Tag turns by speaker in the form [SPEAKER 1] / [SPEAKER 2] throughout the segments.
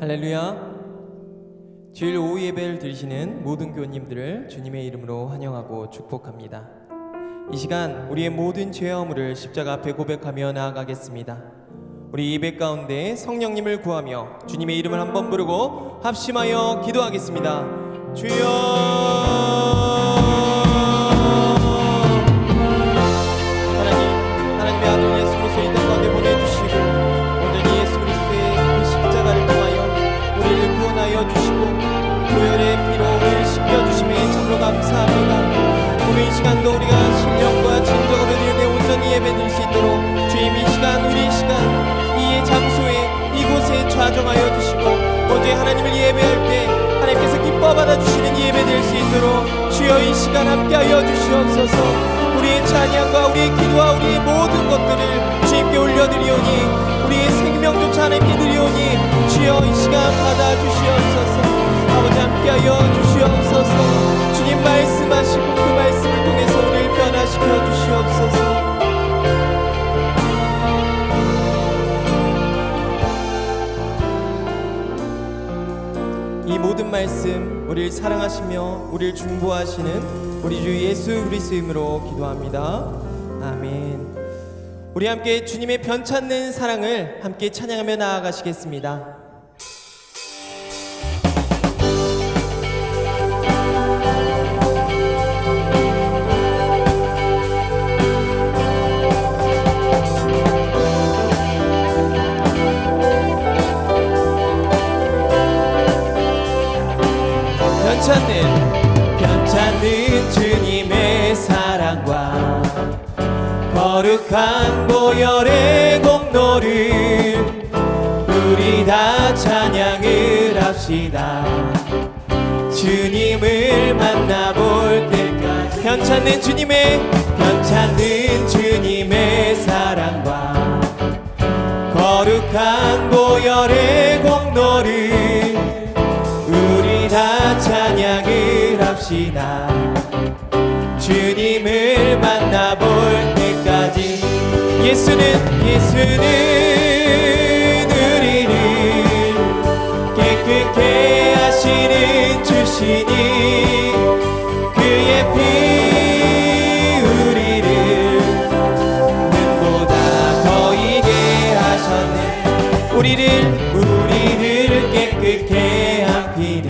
[SPEAKER 1] 할렐루야. 주일 오후 예배를 드리시는 모든 교우님들을 주님의 이름으로 환영하고 축복합니다. 이 시간 우리의 모든 죄와 허물을 십자가 앞에 고백하며 나아가겠습니다. 우리 예배 가운데 성령님을 구하며 주님의 이름을 한번 부르고 합심하여 기도하겠습니다. 주여, 하나님의 아들 예수 그리스도의 이 땅 가운데 보내주시고 온전히 예수 그리스도의 그 십자가를 통하여 우리를 구원하여 주시고 보혈의 피로 우리를 씻겨주심에 참으로 감사합니다. 오늘 이 시간도 우리가 신령과 진정으로 드리되 온전히 예배드릴 수 있도록 주님 이 시간 우리 이 시간 이 장소에 이곳에 좌정하여 주시고 먼저 하나님을 예배할 때 하나님께서 기뻐 받아주시는 예배될 수 있도록 주여 이 시간 함께하여 주시옵소서. 우리의 찬양과 우리의 기도와 우리의 모든 것들을 주님께 올려드리오니 우리의 생명조차 하나님께 드리오니 주여 이 시간 받아주시옵소서. 아버지 함께하여 주시옵소서. 주님 말씀하시고 그 말씀을 통해서 우리를 변화시켜 주시옵소서. 이 모든 말씀 우리를 사랑하시며 우리를 중보하시는 우리 주 예수 그리스도 이름으로 기도합니다. 아멘. 우리 함께 주님의 변찮는 사랑을 함께 찬양하며 나아가시겠습니다. 변찮는 주님의 사랑과 거룩한 보혈의 공로를 우리 다 찬양을 합시다. 주님을 만나볼 때까지 변찮는 주님의 사랑과 거룩한 보혈의 공로를 우리 다 찬양을 합시다. 주님을 만나볼 때까지 예수는 우리를 깨끗게 하시는 주시니 그의 피 우리를 눈보다 거이게 하셨네. 우리를 깨끗게 한 피는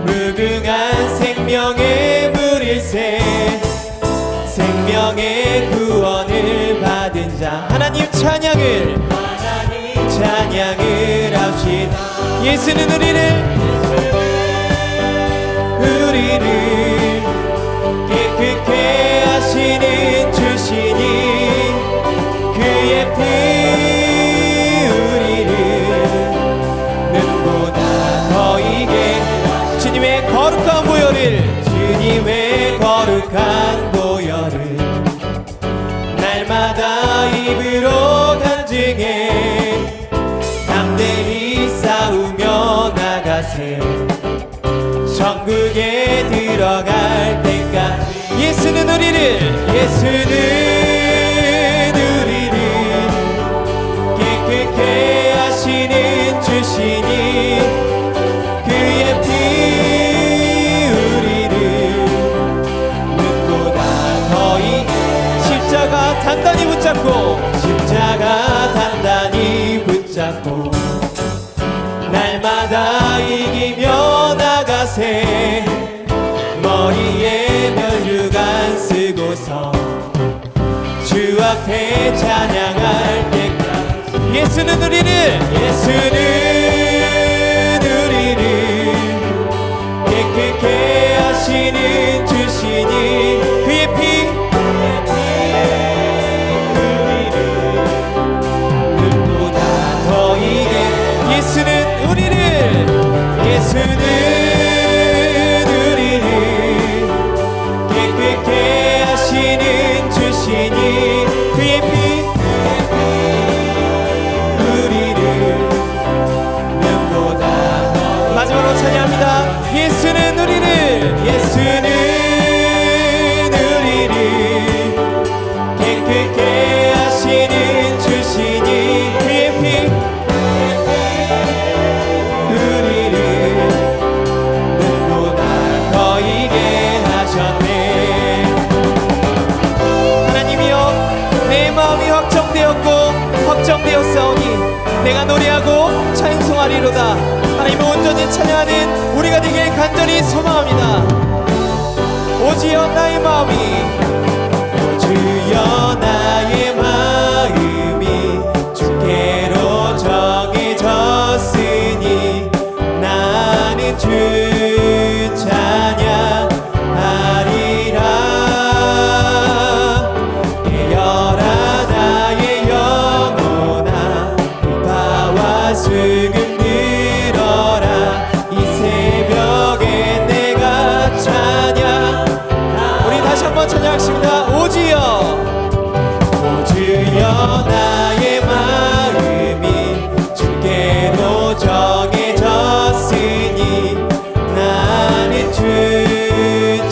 [SPEAKER 1] 무궁한 생명의 물일새 생명의 구원을 받은 자 하나님 찬양을 합시다. 예수는 우리를 깨끗게 하시는 주시니 그의 피 우리를 눈보다 거이게 주님의 거룩한 보혈을 날마다 입으로 간증해 담대히 싸우며 나가세. 천국에 들어갈 때까지 예수는 우리를 깨끗게 하시는 주시니 그의 피 우리를 눈보다 거이게 십자가 단단히 붙잡고 날마다 이기며 나가세. 머리에 면류관 쓰고서 주 앞에 찬양할 때까지 예수는 우리를 깨끗게 하시는 주시니 그의 피 우리를 눈보다 더이게 예수는 우리를 깨끗게 하시는 주시니 그의 피 우리를 눈보다 마지막으로 찬양합니다. 예수는 우리를 확정되었사오니 내가 노래하고 찬송하리로다. 하나님을 온전히 찬양하는 우리가 되길 간절히 소망합니다. 오지여 나의 마음이, 오주여 나의 마음이 주께로 정해졌으니 나는 주 찬양하리라. 깨어라 나의 영혼아, 비바와 수금 들어라. 이 새벽에 내가 찬양. 우리 다시 한번 찬양하겠습니다. 오주여, 오주여 나의 마음이 주께로 정해졌으니 나는 주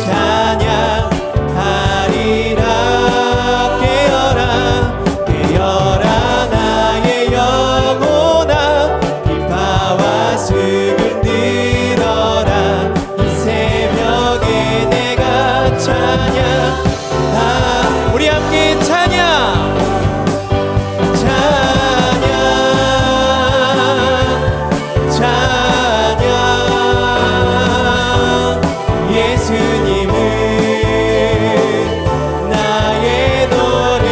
[SPEAKER 1] 찬양하리라. 깨어라, 깨어라 나의 영혼아, 비바와 수금 들어라. 이 새벽에 내가 찬양. 우리 함께 찬양, 찬양, 찬양. 예수님은 나의 노래.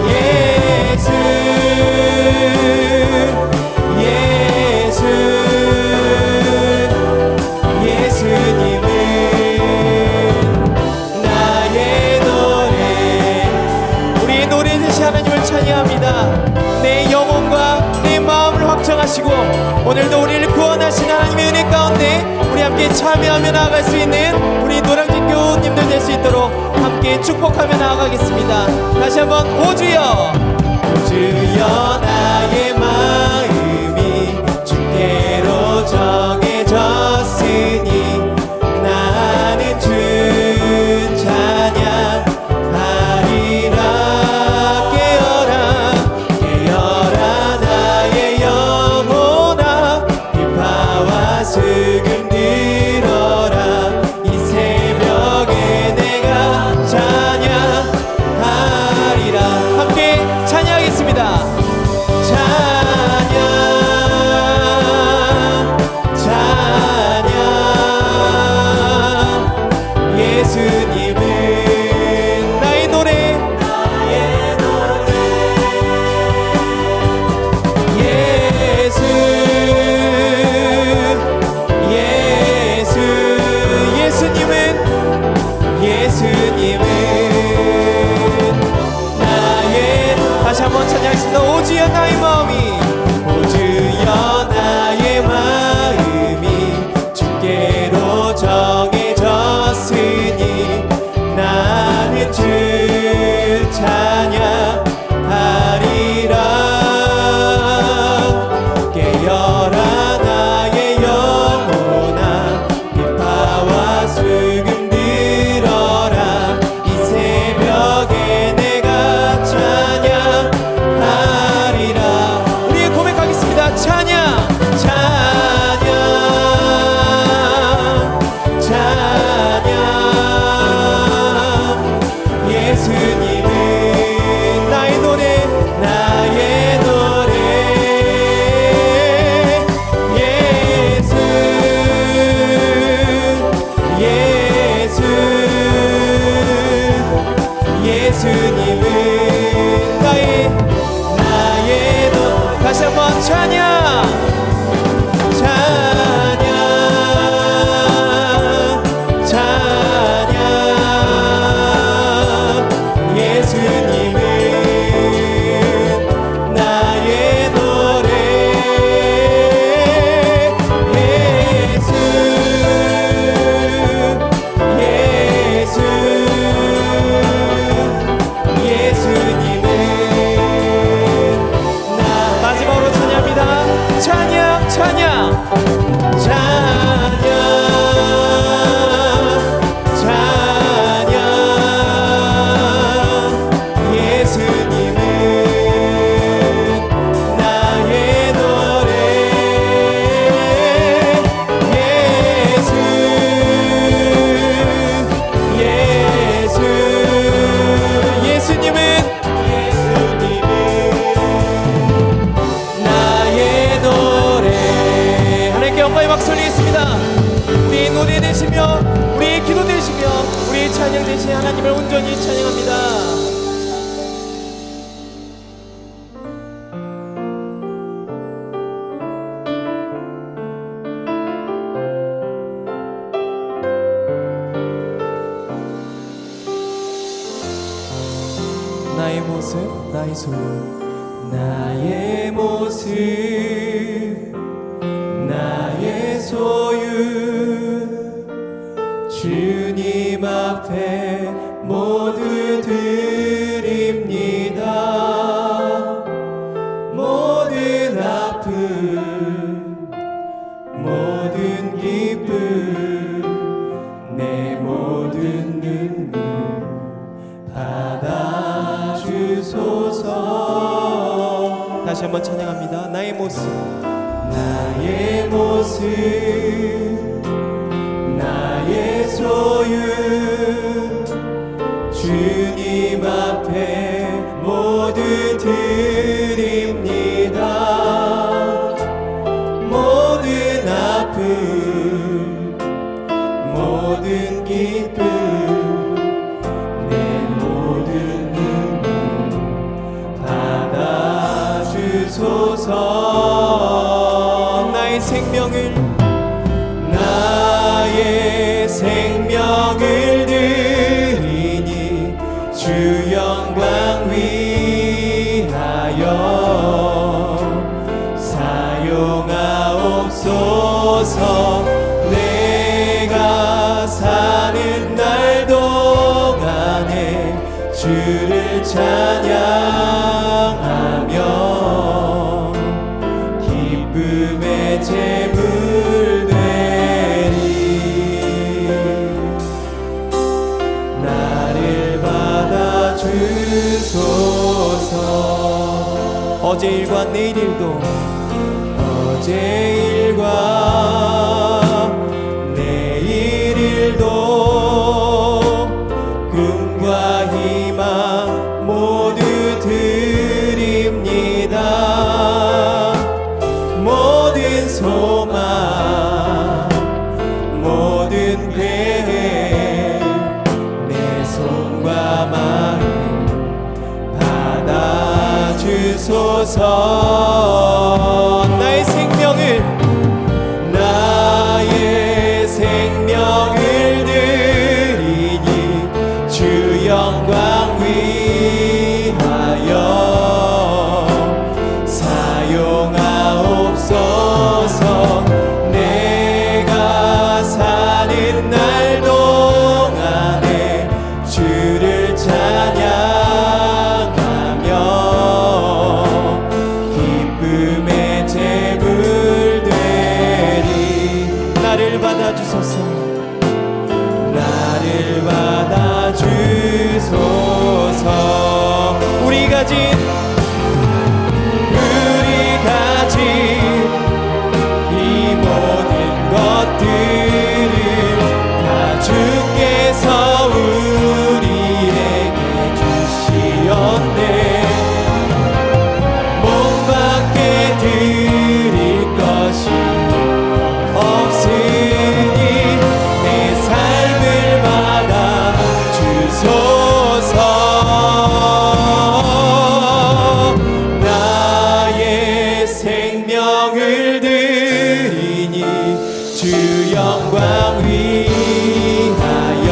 [SPEAKER 1] 예수, 예수, 예수님은 나의 노래. 우리의 노래 대신 하나님을 찬양합니다. 내 영혼과 내 마음을 확정하시고 오늘도 우리를 구원하신 하나님의 은혜 가운데 우리 함께 참여하며 나아갈 수 있는 우리 노량진 교우님들 될 수 있도록 함께 축복하며 나아가겠습니다. 다시 한번 오주여, 오주여 나의 마음이 주께로 정해졌으니 나는 주 찬양하리라. 깨어라, 깨어라 나의 영혼아, 비바와 수금 들어라. 이 새벽에 내가 찬양하리라. 함께 찬양하겠습니다. 찬양, 찬양. 예수님은 나의 노래, 나의 노래. 예수, 예수, 예수님은, 예수님은 나의. 다시 한번 찬양하겠습니다. 오주여 나의 마음이, 오주여 나의 마음이 주께로 정해졌으니 나는 주 찬양하리라. 깨어라 나의 영혼아, 비바와 수금 들어라. 이 새벽에 내가 찬양하리라. 우리 모습 나의 소유 나의 모습 나의 소유 주님 앞에 모두 드립니다. 모든 아픔 모든 기쁨 내 모든 눈물 받아주소서. 다시 한번 찬양합니다. 나의 모습 나의 모습 나의 소유 주님 앞에 모두 드립니다. 모든 아픔 모든 기쁨 내 모든 눈물 받아주소서. 나의 생명을 드리니 주 영광 위하여 사용하옵소서. 내가 사는 날 동안에 주를 찬양하며 기쁨의 제물 되리. 나를 받아주소서. 어제 일과 내일 일도 어제 일과 내일 일도 꿈과 희망 모두 드립니다. 모든 소망 모든 계획 내 손과 마음 받아주소서. 나의 생명을 드리니 주 영광 위하여 사용하옵소서. 내가 사는 날 동안에 주를 찬양하며 기쁨의 제물 되리. 나를 받아주소서. 나를 받아주소서. 우리 가진 이 모든 것들을 다 주께서 우리에게 주시었네. 몸 밖에 드릴 것이 없으니 내 삶을 받아 주소서. 나의 생명을 드리니 주 영광 위하여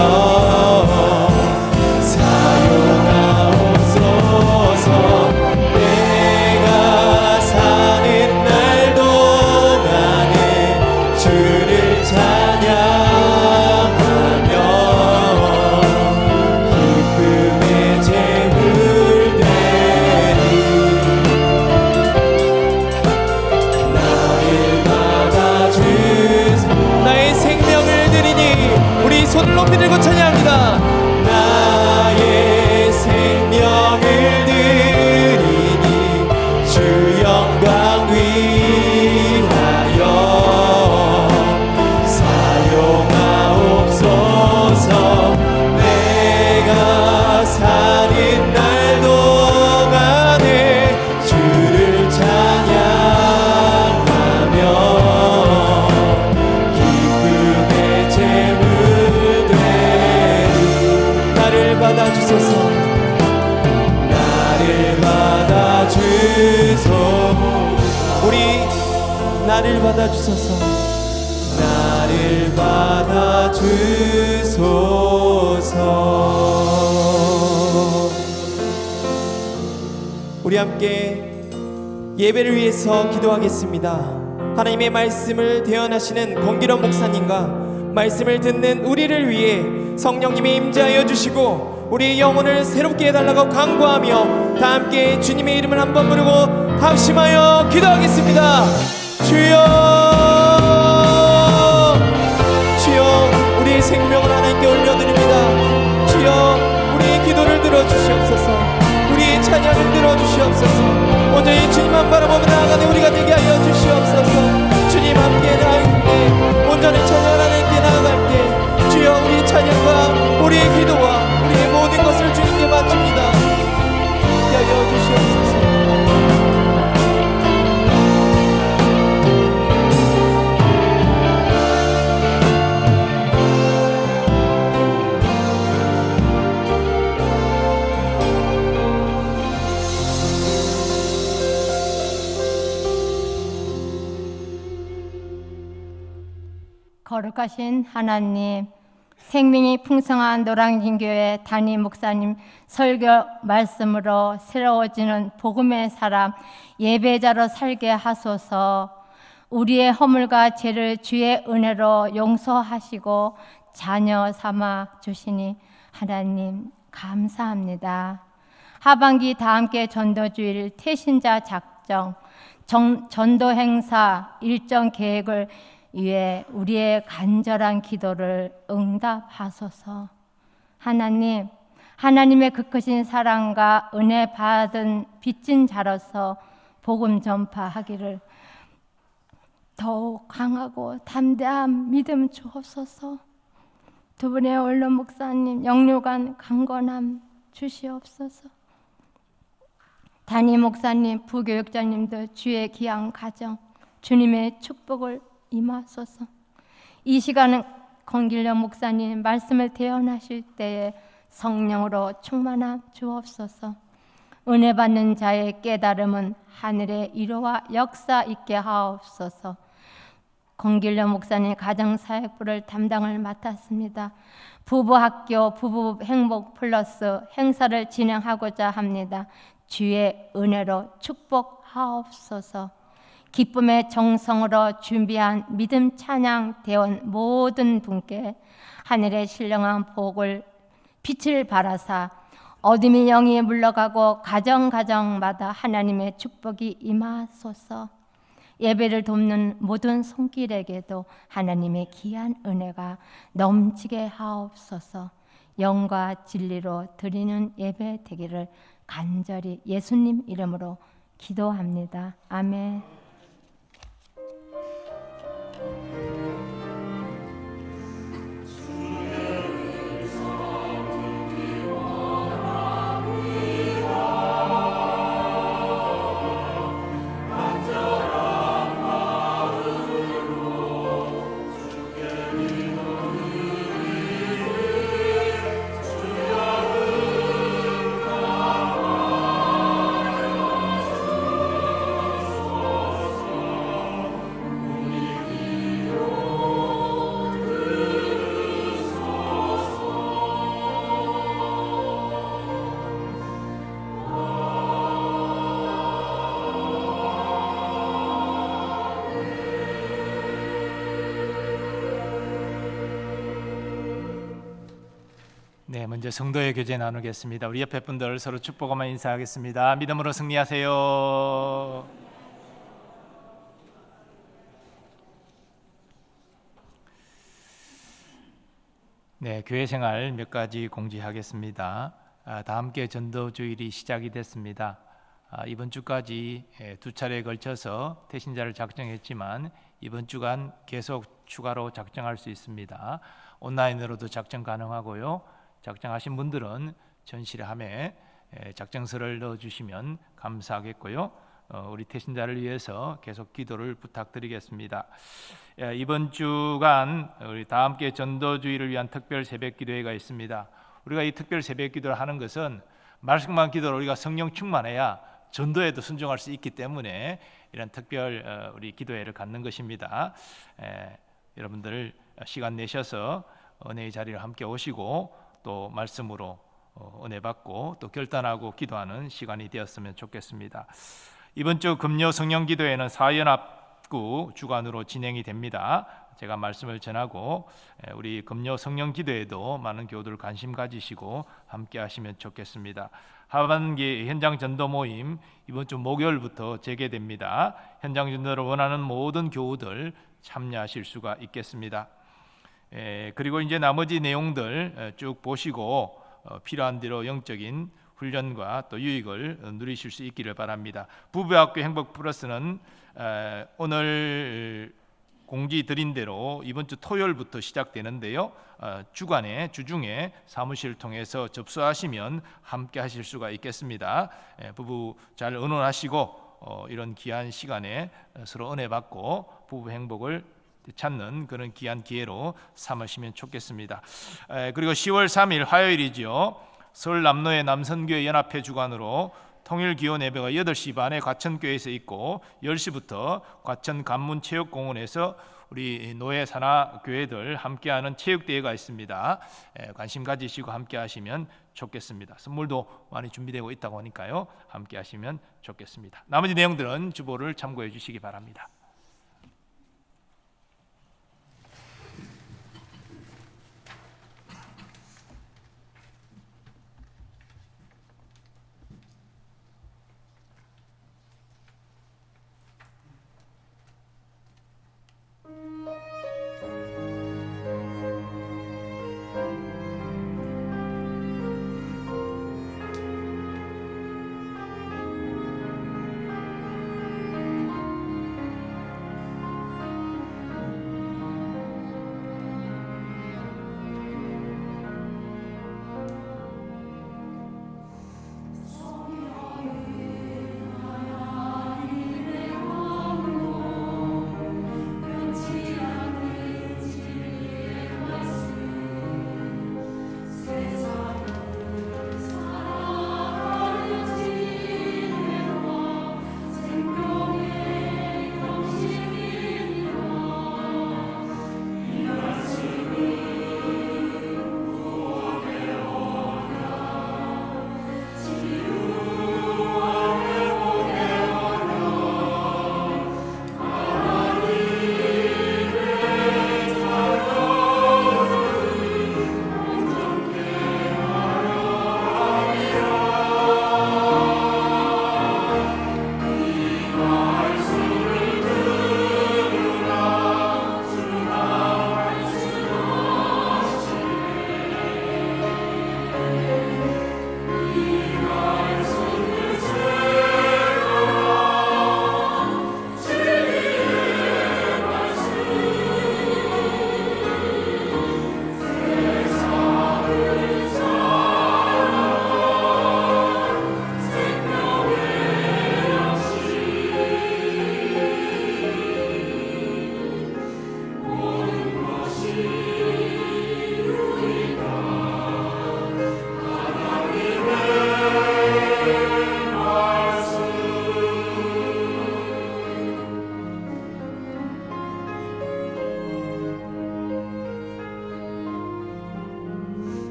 [SPEAKER 1] 사용하옵소서. 내가 사는 날 동안에 주를 찬양하며 기쁨의 제물 되리. 나를 받아주소서. 나의 생명을 드리니 우리 손을 높이 들고 찬양합니다. 나의 생명을 드리니 주 영광 위하여 사용하옵소서. 내가 사는 날 동안에 주를 찬양하며 기쁨의 제물 되리. 나를 받아주소서. 나를 받아주소서. 우리 나를 받아주소서. 나를 받아주소서. 우리 함께 예배를 위해서 기도하겠습니다. 하나님의 말씀을 대언하시는 권기련 목사님과 말씀을 듣는 우리를 위해 성령님이 임재하여 주시고 우리의 영혼을 새롭게 해달라고 간구하며 다 함께 주님의 이름을 한번 부르고 합심하여 기도하겠습니다. 주여, 주여, 우리의 생명을 하나님께 올려드립니다. 주여, 우리의 기도를 들어주시옵소서. 우리의 찬양을 들어주시옵소서. 온전히 주님만 바라보며 나아가는 우리가 되게 하여 주시옵소서. 주님 함께 나아갈게, 온전히 찬양을 하나님께 나아갈게. 주여, 우리의 찬양과 우리의 기도와 우리의 모든 것을 주님께 바칩니다. 함께 하여 주시옵소서.
[SPEAKER 2] 거룩하신 하나님, 생명이 풍성한 노량진교회 담임 목사님 설교 말씀으로 새로워지는 복음의 사람 예배자로 살게 하소서. 우리의 허물과 죄를 주의 은혜로 용서하시고 자녀 삼아 주시니 하나님 감사합니다. 하반기 다 함께 전도주일 태신자 작정 전도 행사 일정 계획을 위해 우리의 간절한 기도를 응답하소서. 하나님, 하나님의 그 크신 사랑과 은혜 받은 빚진 자로서 복음 전파하기를 더욱 강하고 담대한 믿음 주옵소서. 두 분의 원로 목사님 영육간 강건함 주시옵소서. 담임 목사님, 부교육자님들 주의 귀한 가정 주님의 축복을 임하소서. 이 시간은 권기련 목사님 말씀을 대언하실 때에 성령으로 충만함 주옵소서. 은혜 받는 자의 깨달음은 하늘의 이루와 역사 있게 하옵소서. 권기련 목사님 가정사역부를 담당을 맡았습니다. 부부학교 부부 행복 플러스 행사를 진행하고자 합니다. 주의 은혜로 축복하옵소서. 기쁨의 정성으로 준비한 믿음 찬양 대원 모든 분께 하늘의 신령한 복을 빛을 발하사 어둠이 영이 물러가고 가정마다 하나님의 축복이 임하소서. 예배를 돕는 모든 손길에게도 하나님의 귀한 은혜가 넘치게 하옵소서. 영과 진리로 드리는 예배 되기를 간절히 예수님 이름으로 기도합니다. 아멘.
[SPEAKER 3] 네, 먼저 성도의 교제 나누겠습니다. 우리 옆에 분들 서로 축복하며 인사하겠습니다. 믿음으로 승리하세요. 네, 교회 생활 몇 가지 공지하겠습니다. 다 함께 전도주일이 시작이 됐습니다. 이번 주까지 두 차례에 걸쳐서 태신자를 작정했지만 이번 주간 계속 추가로 작정할 수 있습니다. 온라인으로도 작정 가능하고요. 작정하신 분들은 전실함에 작정서를 넣어주시면 감사하겠고요. 우리 태신자를 위해서 계속 기도를 부탁드리겠습니다. 이번 주간 우리 다 함께 전도주의를 위한 특별 새벽기도회가 있습니다. 우리가 이 특별 새벽기도를 하는 것은 말씀만 기도로 우리가 성령 충만해야 전도에도 순종할 수 있기 때문에 이런 특별 우리 기도회를 갖는 것입니다. 여러분들 시간 내셔서 은혜의 자리를 함께 오시고 또 말씀으로 은혜 받고 또 결단하고 기도하는 시간이 되었으면 좋겠습니다. 이번 주 금요 성령 기도회는 사연합구 주관으로 진행이 됩니다. 제가 말씀을 전하고 우리 금요 성령 기도회도 많은 교우들 관심 가지시고 함께 하시면 좋겠습니다. 하반기 현장 전도 모임 이번 주 목요일부터 재개됩니다. 현장 전도를 원하는 모든 교우들 참여하실 수가 있겠습니다. 그리고 이제 나머지 내용들 쭉 보시고 필요한 대로 영적인 훈련과 또 유익을 누리실 수 있기를 바랍니다. 부부학교 행복 플러스는 오늘 공지 드린 대로 이번 주 토요일부터 시작되는데요. 주중에 사무실을 통해서 접수하시면 함께 하실 수가 있겠습니다. 부부 잘 의논하시고 이런 귀한 시간에 서로 은혜 받고 부부 행복을 찾는 그런 귀한 기회로 삼으시면 좋겠습니다. 그리고 10월 3일 화요일이죠. 서울 남로의 남선교회 연합회 주관으로 통일 기원 예배가 8시 반에 과천교회에서 있고 10시부터 과천 간문체육공원에서 우리 노예 산하 교회들 함께하는 체육대회가 있습니다. 관심 가지시고 함께하시면 좋겠습니다. 선물도 많이 준비되고 있다고 하니까요. 함께하시면 좋겠습니다. 나머지 내용들은 주보를 참고해 주시기 바랍니다.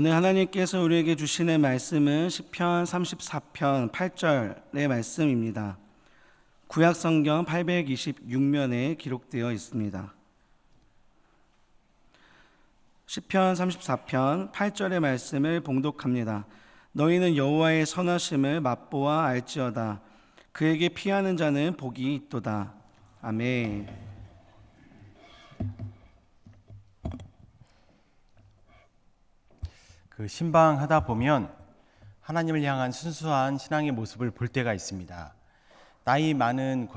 [SPEAKER 4] 오늘 하나님께서 우리에게 주시는 말씀은 시편 34편 8절의 말씀입니다. 구약 성경 826면에 기록되어 있습니다. 시편 34편 8절의 말씀을 봉독합니다. 너희는 여호와의 선하심을 맛보아 알지어다. 그에게 피하는 자는 복이 있도다. 아멘.
[SPEAKER 5] 신방하다 보면 하나님을 향한 순수한 신앙의 모습을 볼 때가 있습니다. 나이 많은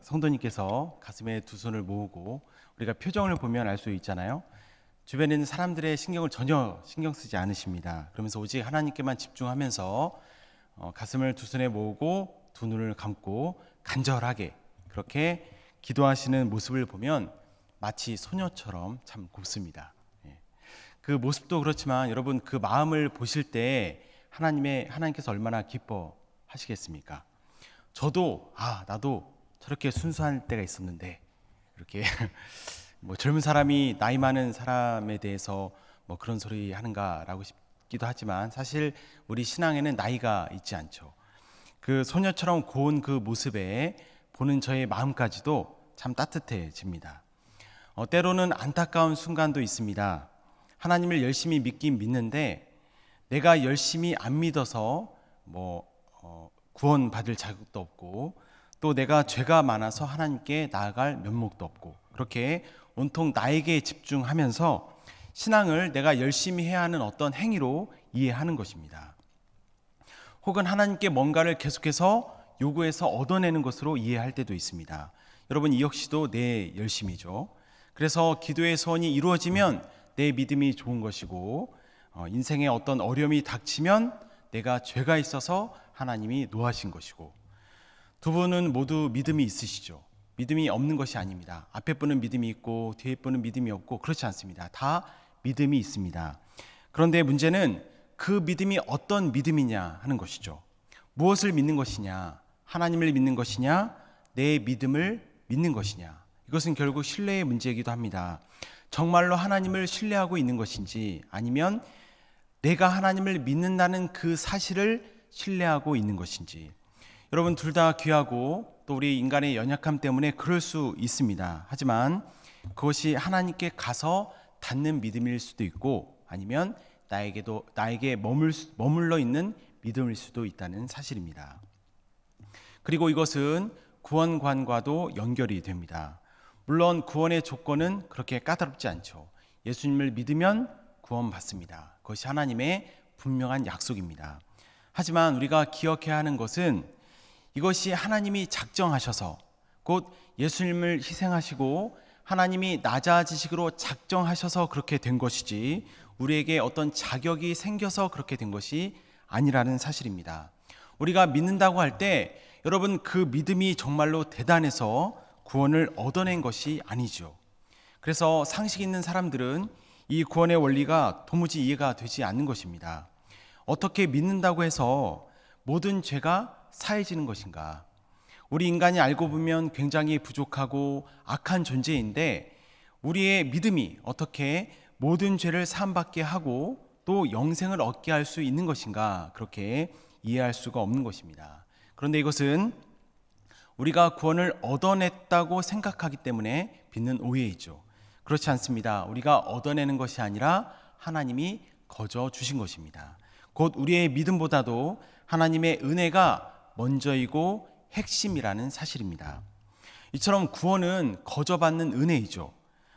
[SPEAKER 5] 성도님께서 가슴에 두 손을 모으고 우리가 표정을 보면 알 수 있잖아요. 주변에 있는 사람들의 신경을 전혀 신경 쓰지 않으십니다. 그러면서 오직 하나님께만 집중하면서 가슴을 두 손에 모으고 두 눈을 감고 간절하게 그렇게 기도하시는 모습을 보면 마치 소녀처럼 참 곱습니다. 그 모습도 그렇지만 여러분 그 마음을 보실 때 하나님께서 얼마나 기뻐하시겠습니까? 저도 나도 저렇게 순수할 때가 있었는데 이렇게 뭐 젊은 사람이 나이 많은 사람에 대해서 뭐 그런 소리 하는가라고 싶기도 하지만 사실 우리 신앙에는 나이가 있지 않죠. 그 소녀처럼 고운 그 모습에 보는 저의 마음까지도 참 따뜻해집니다. 때로는 안타까운 순간도 있습니다. 하나님을 열심히 믿긴 믿는데 내가 열심히 안 믿어서 구원받을 자격도 없고 또 내가 죄가 많아서 하나님께 나아갈 면목도 없고 그렇게 온통 나에게 집중하면서 신앙을 내가 열심히 해야 하는 어떤 행위로 이해하는 것입니다. 혹은 하나님께 뭔가를 계속해서 요구해서 얻어내는 것으로 이해할 때도 있습니다. 여러분 이 역시도 내 열심이죠. 그래서 기도의 소원이 이루어지면 내 믿음이 좋은 것이고 인생에 어떤 어려움이 닥치면 내가 죄가 있어서 하나님이 노하신 것이고 두 분은 모두 믿음이 있으시죠. 믿음이 없는 것이 아닙니다. 앞에 분은 믿음이 있고 뒤에 분은 믿음이 없고 그렇지 않습니다. 다 믿음이 있습니다. 그런데 문제는 그 믿음이 어떤 믿음이냐 하는 것이죠. 무엇을 믿는 것이냐? 하나님을 믿는 것이냐? 내 믿음을 믿는 것이냐? 이것은 결국 신뢰의 문제이기도 합니다. 정말로 하나님을 신뢰하고 있는 것인지 아니면 내가 하나님을 믿는다는 그 사실을 신뢰하고 있는 것인지 여러분 둘 다 귀하고 또 우리 인간의 연약함 때문에 그럴 수 있습니다. 하지만 그것이 하나님께 가서 닿는 믿음일 수도 있고 아니면 나에게 머물러 있는 믿음일 수도 있다는 사실입니다. 그리고 이것은 구원관과도 연결이 됩니다. 물론 구원의 조건은 그렇게 까다롭지 않죠. 예수님을 믿으면 구원받습니다. 그것이 하나님의 분명한 약속입니다. 하지만 우리가 기억해야 하는 것은 이것이 하나님이 작정하셔서 곧 예수님을 희생하시고 하나님이 낮아지시기로 작정하셔서 그렇게 된 것이지 우리에게 어떤 자격이 생겨서 그렇게 된 것이 아니라는 사실입니다. 우리가 믿는다고 할 때 여러분 그 믿음이 정말로 대단해서 구원을 얻어낸 것이 아니죠. 그래서 상식 있는 사람들은 이 구원의 원리가 도무지 이해가 되지 않는 것입니다. 어떻게 믿는다고 해서 모든 죄가 사해지는 것인가? 우리 인간이 알고 보면 굉장히 부족하고 악한 존재인데 우리의 믿음이 어떻게 모든 죄를 사함받게 하고 또 영생을 얻게 할 수 있는 것인가? 그렇게 이해할 수가 없는 것입니다. 그런데 이것은 우리가 구원을 얻어냈다고 생각하기 때문에 빚는 오해이죠. 그렇지 않습니다. 우리가 얻어내는 것이 아니라 하나님이 거저 주신 것입니다. 곧 우리의 믿음보다도 하나님의 은혜가 먼저이고 핵심이라는 사실입니다. 이처럼 구원은 거저 받는 은혜이죠.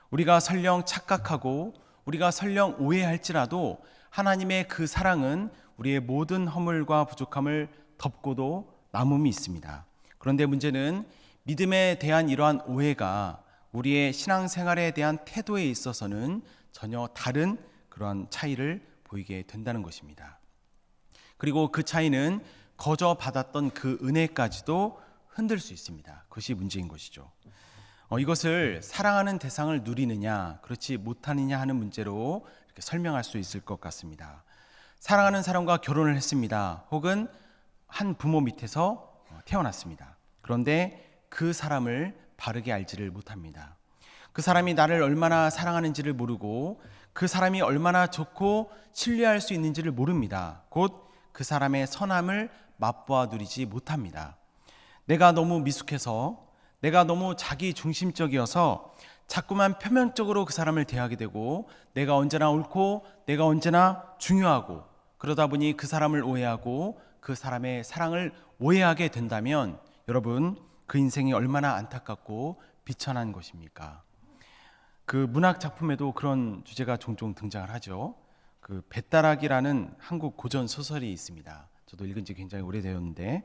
[SPEAKER 5] 우리가 설령 착각하고 우리가 설령 오해할지라도 하나님의 그 사랑은 우리의 모든 허물과 부족함을 덮고도 남음이 있습니다. 그런데 문제는 믿음에 대한 이러한 오해가 우리의 신앙생활에 대한 태도에 있어서는 전혀 다른 그러한 차이를 보이게 된다는 것입니다. 그리고 그 차이는 거저 받았던 그 은혜까지도 흔들 수 있습니다. 그것이 문제인 것이죠. 이것을 사랑하는 대상을 누리느냐 그렇지 못하느냐 하는 문제로 이렇게 설명할 수 있을 것 같습니다. 사랑하는 사람과 결혼을 했습니다. 혹은 한 부모 밑에서 태어났습니다. 그런데 그 사람을 바르게 알지를 못합니다. 그 사람이 나를 얼마나 사랑하는지를 모르고 그 사람이 얼마나 좋고 신뢰할 수 있는지를 모릅니다. 곧 그 사람의 선함을 맛보아 누리지 못합니다. 내가 너무 미숙해서, 내가 너무 자기 중심적이어서 자꾸만 표면적으로 그 사람을 대하게 되고, 내가 언제나 옳고 내가 언제나 중요하고, 그러다 보니 그 사람을 오해하고 그 사람의 사랑을 오해하게 된다면 여러분, 그 인생이 얼마나 안타깝고 비천한 것입니까? 그 문학 작품에도 그런 주제가 종종 등장을 하죠. 그 배따라기라는 한국 고전 소설이 있습니다. 저도 읽은 지 굉장히 오래되었는데,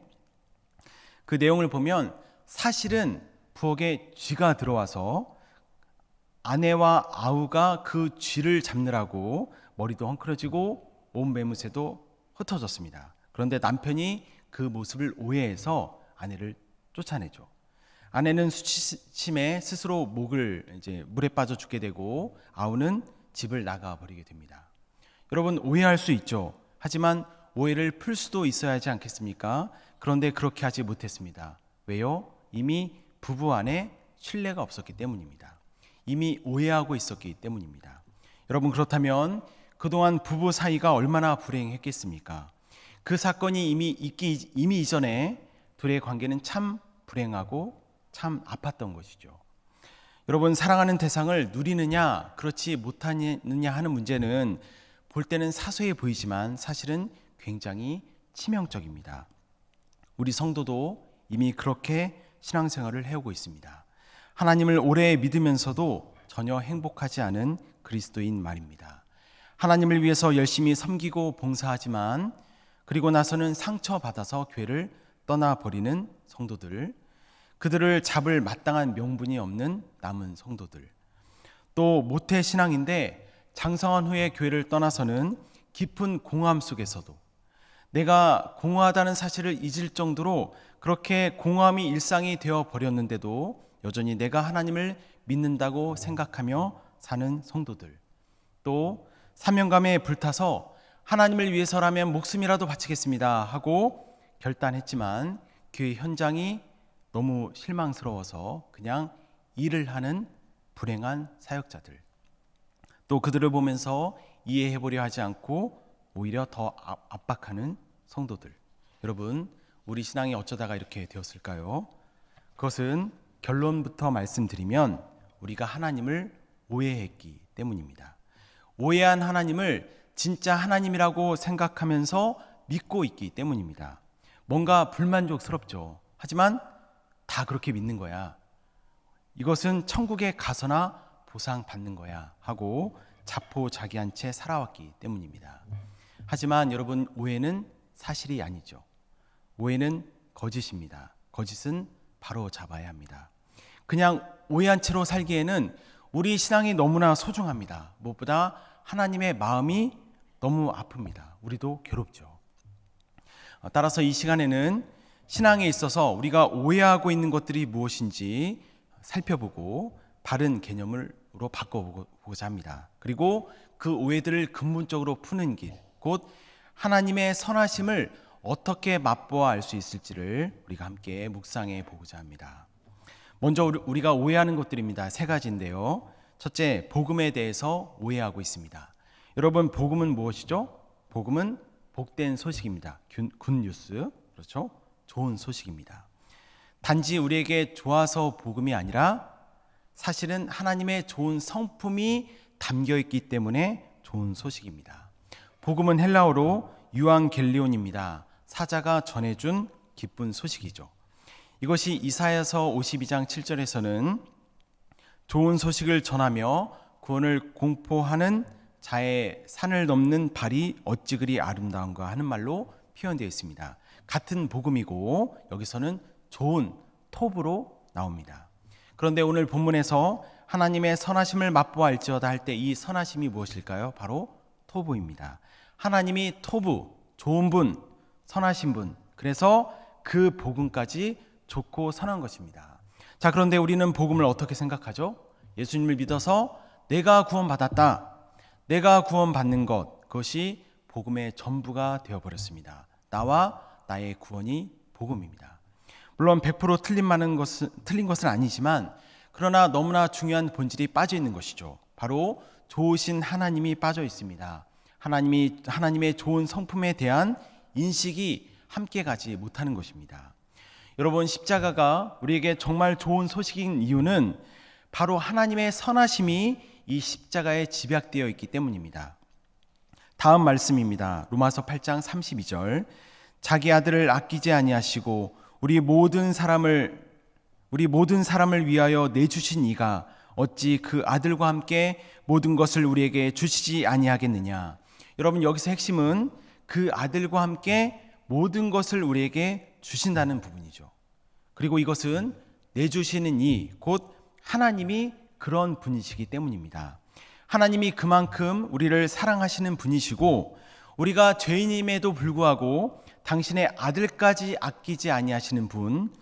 [SPEAKER 5] 그 내용을 보면 사실은 부엌에 쥐가 들어와서 아내와 아우가 그 쥐를 잡느라고 머리도 헝클어지고 온 매무새도 흩어졌습니다. 그런데 남편이 그 모습을 오해해서 아내를 쫓아내죠. 아내는 수치심에 스스로 물에 빠져 죽게 되고, 아우는 집을 나가 버리게 됩니다. 여러분, 오해할 수 있죠. 하지만 오해를 풀 수도 있어야 하지 않겠습니까? 그런데 그렇게 하지 못했습니다. 왜요? 이미 부부 안에 신뢰가 없었기 때문입니다. 이미 오해하고 있었기 때문입니다. 여러분, 그렇다면 그동안 부부 사이가 얼마나 불행했겠습니까? 그 사건이 이미 이전에 둘의 관계는 참 불행하고 참 아팠던 것이죠. 여러분, 사랑하는 대상을 누리느냐 그렇지 못하느냐 하는 문제는 볼 때는 사소해 보이지만 사실은 굉장히 치명적입니다. 우리 성도도 이미 그렇게 신앙생활을 해오고 있습니다. 하나님을 오래 믿으면서도 전혀 행복하지 않은 그리스도인 말입니다. 하나님을 위해서 열심히 섬기고 봉사하지만 그리고 나서는 상처받아서 교회를 떠나버리는 성도들, 그들을 잡을 마땅한 명분이 없는 남은 성도들, 또 모태 신앙인데 장성한 후에 교회를 떠나서는 깊은 공허함 속에서도 내가 공허하다는 사실을 잊을 정도로 그렇게 공허함이 일상이 되어 버렸는데도 여전히 내가 하나님을 믿는다고 생각하며 사는 성도들, 또 사명감에 불타서 하나님을 위해서라면 목숨이라도 바치겠습니다 하고 결단했지만 교회 현장이 너무 실망스러워서 그냥 일을 하는 불행한 사역자들, 또 그들을 보면서 이해해보려 하지 않고 오히려 더 압박하는 성도들. 여러분, 우리 신앙이 어쩌다가 이렇게 되었을까요? 그것은 결론부터 말씀드리면 우리가 하나님을 오해했기 때문입니다. 오해한 하나님을 진짜 하나님이라고 생각하면서 믿고 있기 때문입니다. 뭔가 불만족스럽죠. 하지만 다 그렇게 믿는 거야. 이것은 천국에 가서나 보상받는 거야 하고 자포자기한 채 살아왔기 때문입니다. 하지만 여러분, 오해는 사실이 아니죠. 오해는 거짓입니다. 거짓은 바로 잡아야 합니다. 그냥 오해한 채로 살기에는 우리 신앙이 너무나 소중합니다. 무엇보다 하나님의 마음이 너무 아픕니다. 우리도 괴롭죠. 따라서 이 시간에는 신앙에 있어서 우리가 오해하고 있는 것들이 무엇인지 살펴보고 바른 개념으로 바꿔보고자 합니다. 그리고 그 오해들을 근본적으로 푸는 길, 곧 하나님의 선하심을 어떻게 맛보아 알 수 있을지를 우리가 함께 묵상해 보고자 합니다. 먼저 우리가 오해하는 것들입니다. 세 가지인데요. 첫째, 복음에 대해서 오해하고 있습니다. 여러분, 복음은 무엇이죠? 복음은 복된 소식입니다. 굿뉴스, 그렇죠? 좋은 소식입니다. 단지 우리에게 좋아서 복음이 아니라 사실은 하나님의 좋은 성품이 담겨 있기 때문에 좋은 소식입니다. 복음은 헬라어로 유앙겔리온입니다. 사자가 전해준 기쁜 소식이죠. 이것이 이사야서 52장 7절에서는 좋은 소식을 전하며 구원을 공포하는 자의 산을 넘는 발이 어찌 그리 아름다운가 하는 말로 표현되어 있습니다. 같은 복음이고 여기서는 좋은 톱으로 나옵니다. 그런데 오늘 본문에서 하나님의 선하심을 맛보아 알지어다 할 때 이 선하심이 무엇일까요? 바로 토부입니다. 하나님이 토부, 좋은 분, 선하신 분, 그래서 그 복음까지 좋고 선한 것입니다. 자, 그런데 우리는 복음을 어떻게 생각하죠? 예수님을 믿어서 내가 구원받았다, 내가 구원받는 것, 그것이 복음의 전부가 되어버렸습니다. 나와 나의 구원이 복음입니다. 물론 100% 틀린 것은 아니지만 그러나 너무나 중요한 본질이 빠져 있는 것이죠. 바로 좋으신 하나님이 빠져 있습니다. 하나님의 좋은 성품에 대한 인식이 함께 가지 못하는 것입니다. 여러분, 십자가가 우리에게 정말 좋은 소식인 이유는 바로 하나님의 선하심이 이 십자가에 집약되어 있기 때문입니다. 다음 말씀입니다. 로마서 8장 32절. 자기 아들을 아끼지 아니하시고 우리 모든 사람을 위하여 내주신 이가 어찌 그 아들과 함께 모든 것을 우리에게 주시지 아니하겠느냐. 여러분, 여기서 핵심은 그 아들과 함께 모든 것을 우리에게 주신다는 부분이죠. 그리고 이것은 내주시는 이, 곧 하나님이 그런 분이시기 때문입니다. 하나님이 그만큼 우리를 사랑하시는 분이시고 우리가 죄인임에도 불구하고 당신의 아들까지 아끼지 아니하시는 분,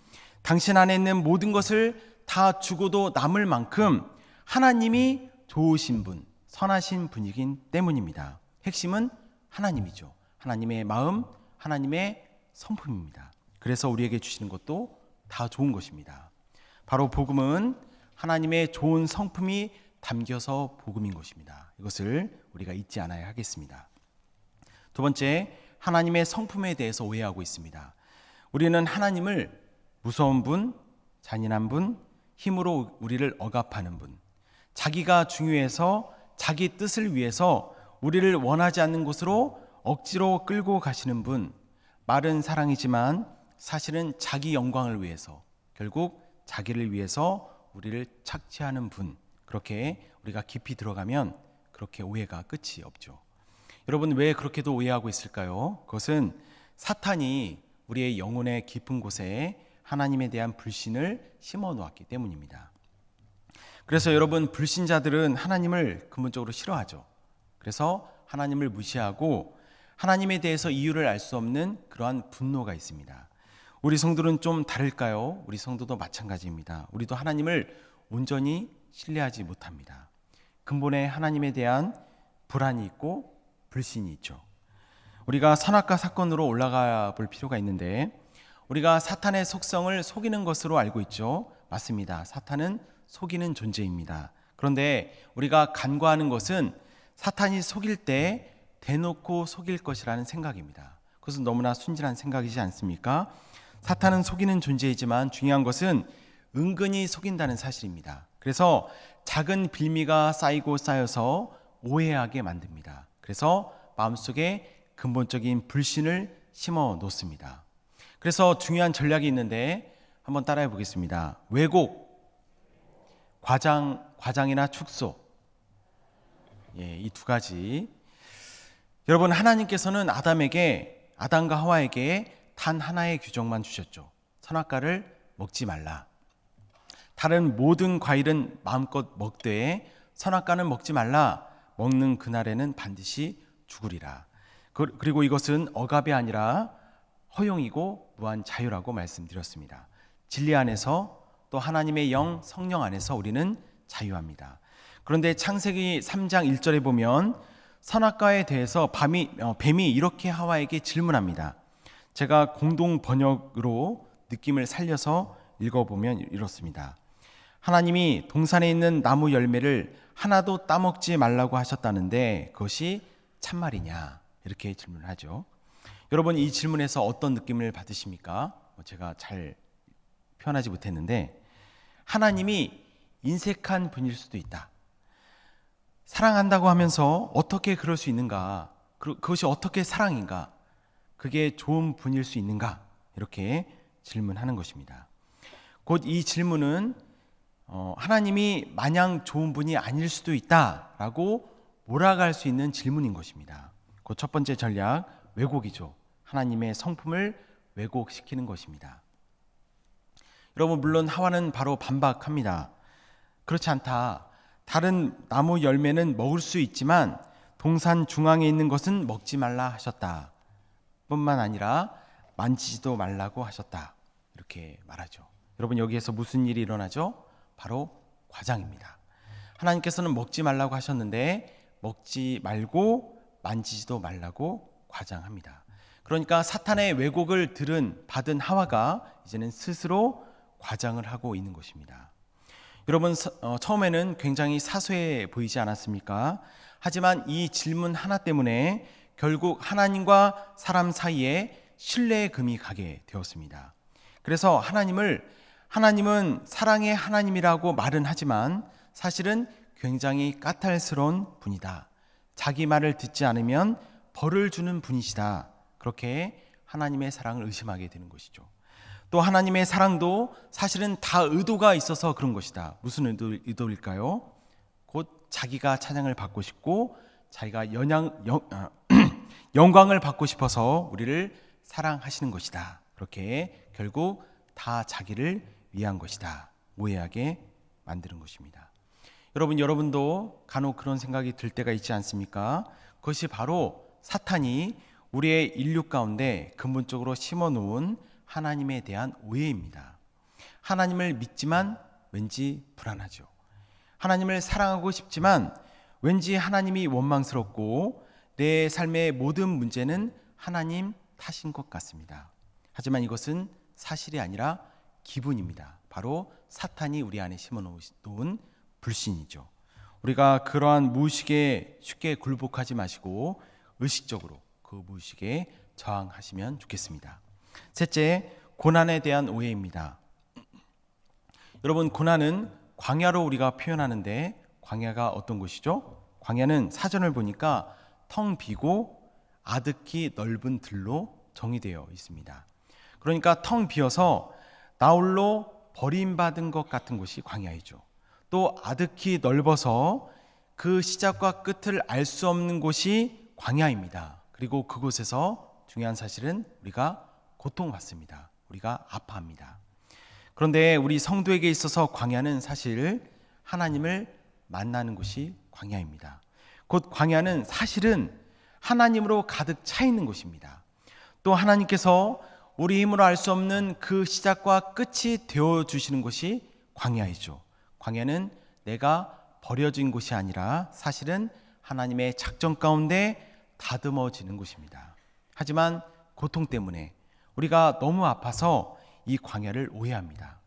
[SPEAKER 5] 당신 안에 있는 모든 것을 다 주고도 남을 만큼 하나님이 좋으신 분, 선하신 분이긴 때문입니다. 핵심은 하나님이죠. 하나님의 마음, 하나님의 성품입니다. 그래서 우리에게 주시는 것도 다 좋은 것입니다. 바로 복음은 하나님의 좋은 성품이 담겨서 복음인 것입니다. 이것을 우리가 잊지 않아야 하겠습니다. 두 번째, 하나님의 성품에 대해서 오해하고 있습니다. 우리는 하나님을 무서운 분, 잔인한 분, 힘으로 우리를 억압하는 분, 자기가 중요해서 자기 뜻을 위해서 우리를 원하지 않는 곳으로 억지로 끌고 가시는 분, 말은 사랑이지만 사실은 자기 영광을 위해서, 결국 자기를 위해서 우리를 착취하는 분, 그렇게 우리가 깊이 들어가면 그렇게 오해가 끝이 없죠. 여러분, 왜 그렇게도 오해하고 있을까요? 그것은 사탄이 우리의 영혼의 깊은 곳에 하나님에 대한 불신을 심어 놓았기 때문입니다. 그래서 여러분, 불신자들은 하나님을 근본적으로 싫어하죠. 그래서 하나님을 무시하고 하나님에 대해서 이유를 알 수 없는 그러한 분노가 있습니다. 우리 성도는 좀 다를까요? 우리 성도도 마찬가지입니다. 우리도 하나님을 온전히 신뢰하지 못합니다. 근본에 하나님에 대한 불안이 있고 불신이 있죠. 우리가 선악과 사건으로 올라가 볼 필요가 있는데, 우리가 사탄의 속성을 속이는 것으로 알고 있죠. 맞습니다. 사탄은 속이는 존재입니다. 그런데 우리가 간과하는 것은 사탄이 속일 때 대놓고 속일 것이라는 생각입니다. 그것은 너무나 순진한 생각이지 않습니까? 사탄은 속이는 존재이지만 중요한 것은 은근히 속인다는 사실입니다. 그래서 작은 빌미가 쌓이고 쌓여서 오해하게 만듭니다. 그래서 마음속에 근본적인 불신을 심어 놓습니다. 그래서 중요한 전략이 있는데 한번 따라해 보겠습니다. 왜곡, 과장이나 축소, 이 두 가지. 여러분, 하나님께서는 아담과 하와에게 단 하나의 규정만 주셨죠. 선악과를 먹지 말라. 다른 모든 과일은 마음껏 먹되 선악과는 먹지 말라. 먹는 그날에는 반드시 죽으리라. 그리고 이것은 억압이 아니라 허용이고 무한 자유라고 말씀드렸습니다. 진리 안에서 또 하나님의 영, 성령 안에서 우리는 자유합니다. 그런데 창세기 3장 1절에 보면 선악과에 대해서 뱀이 이렇게 하와에게 질문합니다. 제가 공동 번역으로 느낌을 살려서 읽어보면 이렇습니다. 하나님이 동산에 있는 나무 열매를 하나도 따먹지 말라고 하셨다는데 그것이 참말이냐? 이렇게 질문하죠. 여러분, 이 질문에서 어떤 느낌을 받으십니까? 제가 잘 표현하지 못했는데, 하나님이 인색한 분일 수도 있다. 사랑한다고 하면서 어떻게 그럴 수 있는가? 그것이 어떻게 사랑인가? 그게 좋은 분일 수 있는가? 이렇게 질문하는 것입니다. 곧 이 질문은 하나님이 마냥 좋은 분이 아닐 수도 있다라고 몰아갈 수 있는 질문인 것입니다. 그 첫 번째 전략, 왜곡이죠. 하나님의 성품을 왜곡시키는 것입니다. 여러분, 물론 하와는 바로 반박합니다. 그렇지 않다. 다른 나무 열매는 먹을 수 있지만 동산 중앙에 있는 것은 먹지 말라 하셨다. 뿐만 아니라 만지지도 말라고 하셨다. 이렇게 말하죠. 여러분, 여기에서 무슨 일이 일어나죠? 바로 과장입니다. 하나님께서는 먹지 말라고 하셨는데 먹지 말고 만지지도 말라고 과장합니다. 그러니까 사탄의 왜곡을 받은 하와가 이제는 스스로 과장을 하고 있는 것입니다. 여러분 처음에는 굉장히 사소해 보이지 않았습니까? 하지만 이 질문 하나 때문에 결국 하나님과 사람 사이에 신뢰의 금이 가게 되었습니다. 그래서 하나님은 사랑의 하나님이라고 말은 하지만 사실은 굉장히 까탈스러운 분이다. 자기 말을 듣지 않으면 벌을 주는 분이시다. 그렇게 하나님의 사랑을 의심하게 되는 것이죠. 또 하나님의 사랑도 사실은 다 의도가 있어서 그런 것이다. 무슨 의도일까요? 곧 자기가 찬양을 받고 싶고 자기가 영광을 받고 싶어서 우리를 사랑하시는 것이다. 그렇게 결국 다 자기를 위한 것이다. 오해하게 만드는 것입니다. 여러분도 간혹 그런 생각이 들 때가 있지 않습니까? 그것이 바로 사탄이 우리의 인류 가운데 근본적으로 심어놓은 하나님에 대한 오해입니다. 하나님을 믿지만 왠지 불안하죠. 하나님을 사랑하고 싶지만 왠지 하나님이 원망스럽고 내 삶의 모든 문제는 하나님 탓인 것 같습니다. 하지만 이것은 사실이 아니라 기분입니다. 바로 사탄이 우리 안에 심어놓은 불신이죠. 우리가 그러한 무의식에 쉽게 굴복하지 마시고 의식적으로 그 무의식에 저항하시면 좋겠습니다. 셋째, 고난에 대한 오해입니다. 여러분, 고난은 광야로 우리가 표현하는데 광야가 어떤 곳이죠? 광야는 사전을 보니까 텅 비고 아득히 넓은 들로 정의되어 있습니다. 그러니까 텅 비어서 나홀로 버림받은 것 같은 곳이 광야이죠. 또 아득히 넓어서 그 시작과 끝을 알 수 없는 곳이 광야입니다. 그리고 그곳에서 중요한 사실은 우리가 고통받습니다. 우리가 아파합니다. 그런데 우리 성도에게 있어서 광야는 사실 하나님을 만나는 곳이 광야입니다. 곧 광야는 사실은 하나님으로 가득 차 있는 곳입니다. 또 하나님께서 우리 힘으로 알 수 없는 그 시작과 끝이 되어주시는 곳이 광야이죠. 광야는 내가 버려진 곳이 아니라 사실은 하나님의 작전 가운데 다듬어지는 곳입니다. 하지만 고통 때문에 우리가 너무 아파서 이 광야를 오해합니다.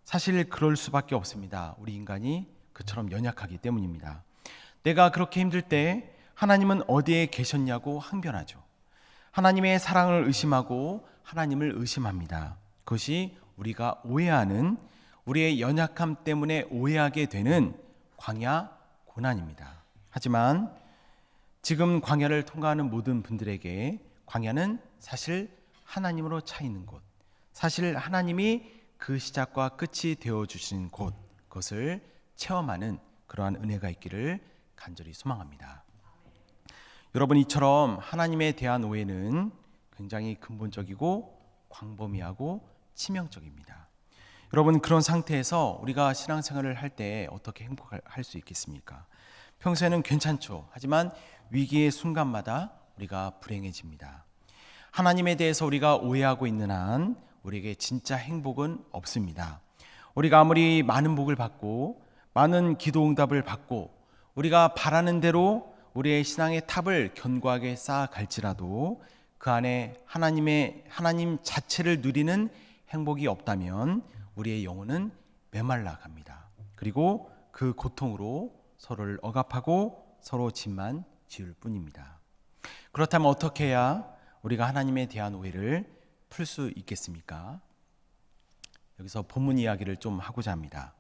[SPEAKER 5] 사실 그럴 수밖에 없습니다. 우리 인간이 그처럼 연약하기 때문입니다. 내가 그렇게 힘들 때 하나님은 어디에 계셨냐고 항변하죠. 하나님의 사랑을 의심하고 하나님을 의심합니다. 그것이 우리가 오해하는, 우리의 연약함 때문에 오해하게 되는 광야 고난입니다. 하지만 지금 광야를 통과하는 모든 분들에게 광야는 사실 하나님으로 차 있는 곳, 사실 하나님이 그 시작과 끝이 되어주신 곳, 그것을 체험하는 그러한 은혜가 있기를 간절히 소망합니다. 여러분, 이처럼 하나님에 대한 오해는 굉장히 근본적이고 광범위하고 치명적입니다. 여러분, 그런 상태에서 우리가 신앙생활을 할 때 어떻게 행복할 수 있겠습니까? 평소에는 괜찮죠. 하지만 위기의 순간마다 우리가 불행해집니다. 하나님에 대해서 우리가 오해하고 있는 한 우리에게 진짜 행복은 없습니다. 우리가 아무리 많은 복을 받고 많은 기도 응답을 받고 우리가 바라는 대로 우리의 신앙의 탑을 견고하게 쌓아갈지라도 그 안에 하나님 자체를 누리는 행복이 없다면 우리의 영혼은 메말라 갑니다. 그리고 그 고통으로 서로를 억압하고 서로 짐만 지을 뿐입니다. 그렇다면 어떻게 해야 우리가 하나님에 대한 오해를 풀 수 있겠습니까? 여기서 본문 이야기를 좀 하고자 합니다.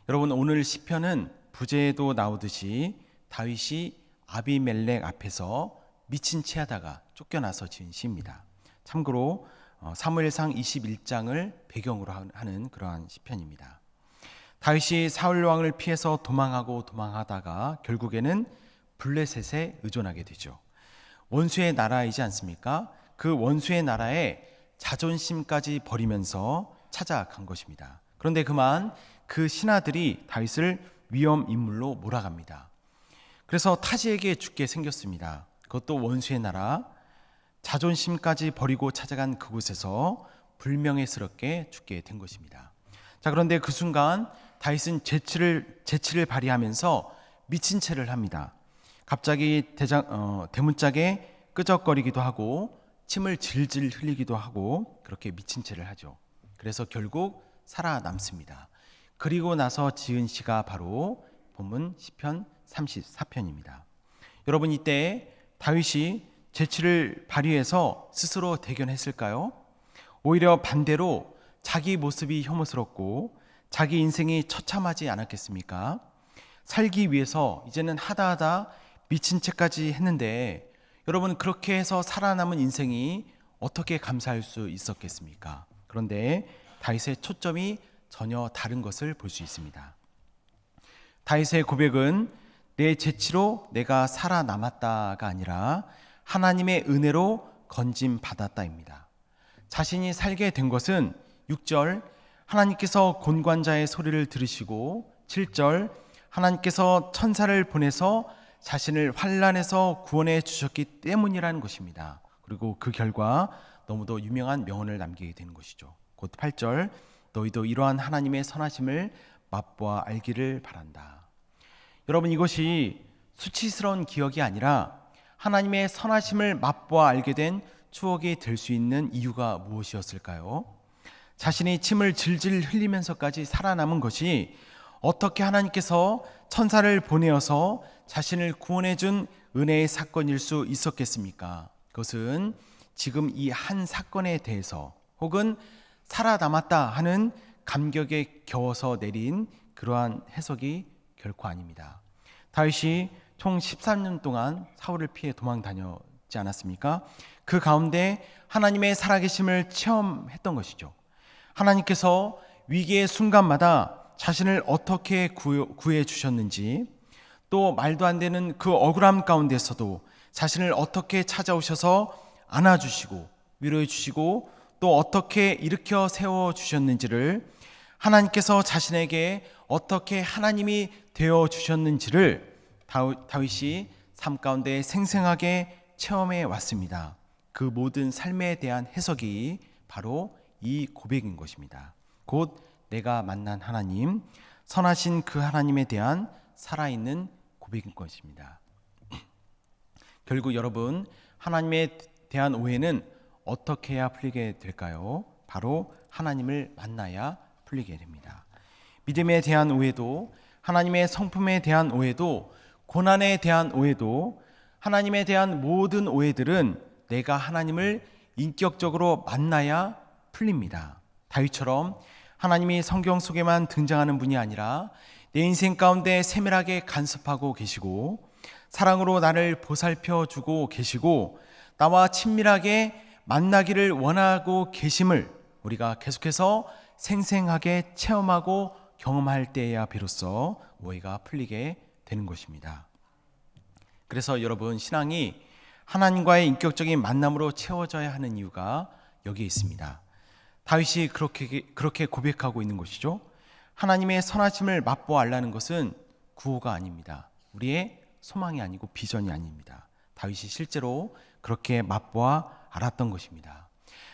[SPEAKER 5] 여러분, 오늘 시편은 부제에도 나오듯이 다윗이 아비멜렉 앞에서 미친 채 하다가 쫓겨나서 지은 시입니다. 참고로 사무엘상 21장을 배경으로 하는 그러한 시편입니다. 다윗이 사울 왕을 피해서 도망하다가 결국에는 블레셋에 의존하게 되죠. 원수의 나라이지 않습니까? 그 원수의 나라에 자존심까지 버리면서 찾아간 것입니다. 그런데 그만 그 신하들이 다윗을 위험 인물로 몰아갑니다. 그래서 타지에게 죽게 생겼습니다. 그것도 원수의 나라, 자존심까지 버리고 찾아간 그곳에서 불명예스럽게 죽게 된 것입니다. 자, 그런데 그 순간 다윗은 재치를 발휘하면서 미친 채를 합니다. 갑자기 대문짝에 끄적거리기도 하고 침을 질질 흘리기도 하고 그렇게 미친 채를 하죠. 그래서 결국 살아남습니다. 그리고 나서 지은 시가 바로 본문 시편 34편입니다. 여러분, 이때 다윗이 재치를 발휘해서 스스로 대견했을까요? 오히려 반대로 자기 모습이 혐오스럽고 자기 인생이 처참하지 않았겠습니까? 살기 위해서 이제는 하다 미친 채까지 했는데, 여러분, 그렇게 해서 살아남은 인생이 어떻게 감사할 수 있었겠습니까? 그런데 다윗의 초점이 전혀 다른 것을 볼 수 있습니다. 다윗의 고백은 내 재치로 내가 살아남았다가 아니라 하나님의 은혜로 건짐 받았다입니다. 자신이 살게 된 것은 6절 하나님께서 곤관자의 소리를 들으시고, 7절 하나님께서 천사를 보내서 자신을 환난에서 구원해 주셨기 때문이라는 것입니다. 그리고 그 결과 너무도 유명한 명언을 남기게 되는 것이죠. 곧 8절 너희도 이러한 하나님의 선하심을 맛보아 알기를 바란다. 여러분, 이것이 수치스러운 기억이 아니라 하나님의 선하심을 맛보아 알게 된 추억이 될 수 있는 이유가 무엇이었을까요? 자신이 침을 질질 흘리면서까지 살아남은 것이 어떻게 하나님께서 천사를 보내어서 자신을 구원해 준 은혜의 사건일 수 있었겠습니까? 그것은 지금 이 한 사건에 대해서 혹은 살아남았다 하는 감격에 겨워서 내린 그러한 해석이 결코 아닙니다. 다윗이 총 13년 동안 사울을 피해 도망 다녔지 않았습니까? 그 가운데 하나님의 살아계심을 체험했던 것이죠. 하나님께서 위기의 순간마다 자신을 어떻게 구해 주셨는지, 또 말도 안 되는 그 억울함 가운데서도 자신을 어떻게 찾아오셔서 안아주시고 위로해 주시고 또 어떻게 일으켜 세워 주셨는지를, 하나님께서 자신에게 어떻게 하나님이 되어 주셨는지를 다윗이 삶 가운데 생생하게 체험해 왔습니다. 그 모든 삶에 대한 해석이 바로 이 고백인 것입니다. 곧 내가 만난 하나님, 선하신 그 하나님에 대한 살아있는 고백인 것입니다. 결국 여러분, 하나님에 대한 오해는 어떻게 해야 풀리게 될까요? 바로 하나님을 만나야 풀리게 됩니다. 믿음에 대한 오해도, 하나님의 성품에 대한 오해도, 고난에 대한 오해도, 하나님에 대한 모든 오해들은 내가 하나님을 인격적으로 만나야 풀립니다. 다윗처럼 하나님이 성경 속에만 등장하는 분이 아니라 내 인생 가운데 세밀하게 간섭하고 계시고 사랑으로 나를 보살펴 주고 계시고 나와 친밀하게 만나기를 원하고 계심을 우리가 계속해서 생생하게 체험하고 경험할 때에야 비로소 오해가 풀리게 되는 것입니다. 그래서 여러분, 신앙이 하나님과의 인격적인 만남으로 채워져야 하는 이유가 여기에 있습니다. 다윗이 그렇게 고백하고 있는 것이죠. 하나님의 선하심을 맛보아 알라는 것은 구호가 아닙니다. 우리의 소망이 아니고 비전이 아닙니다. 다윗이 실제로 그렇게 맛보아 알았던 것입니다.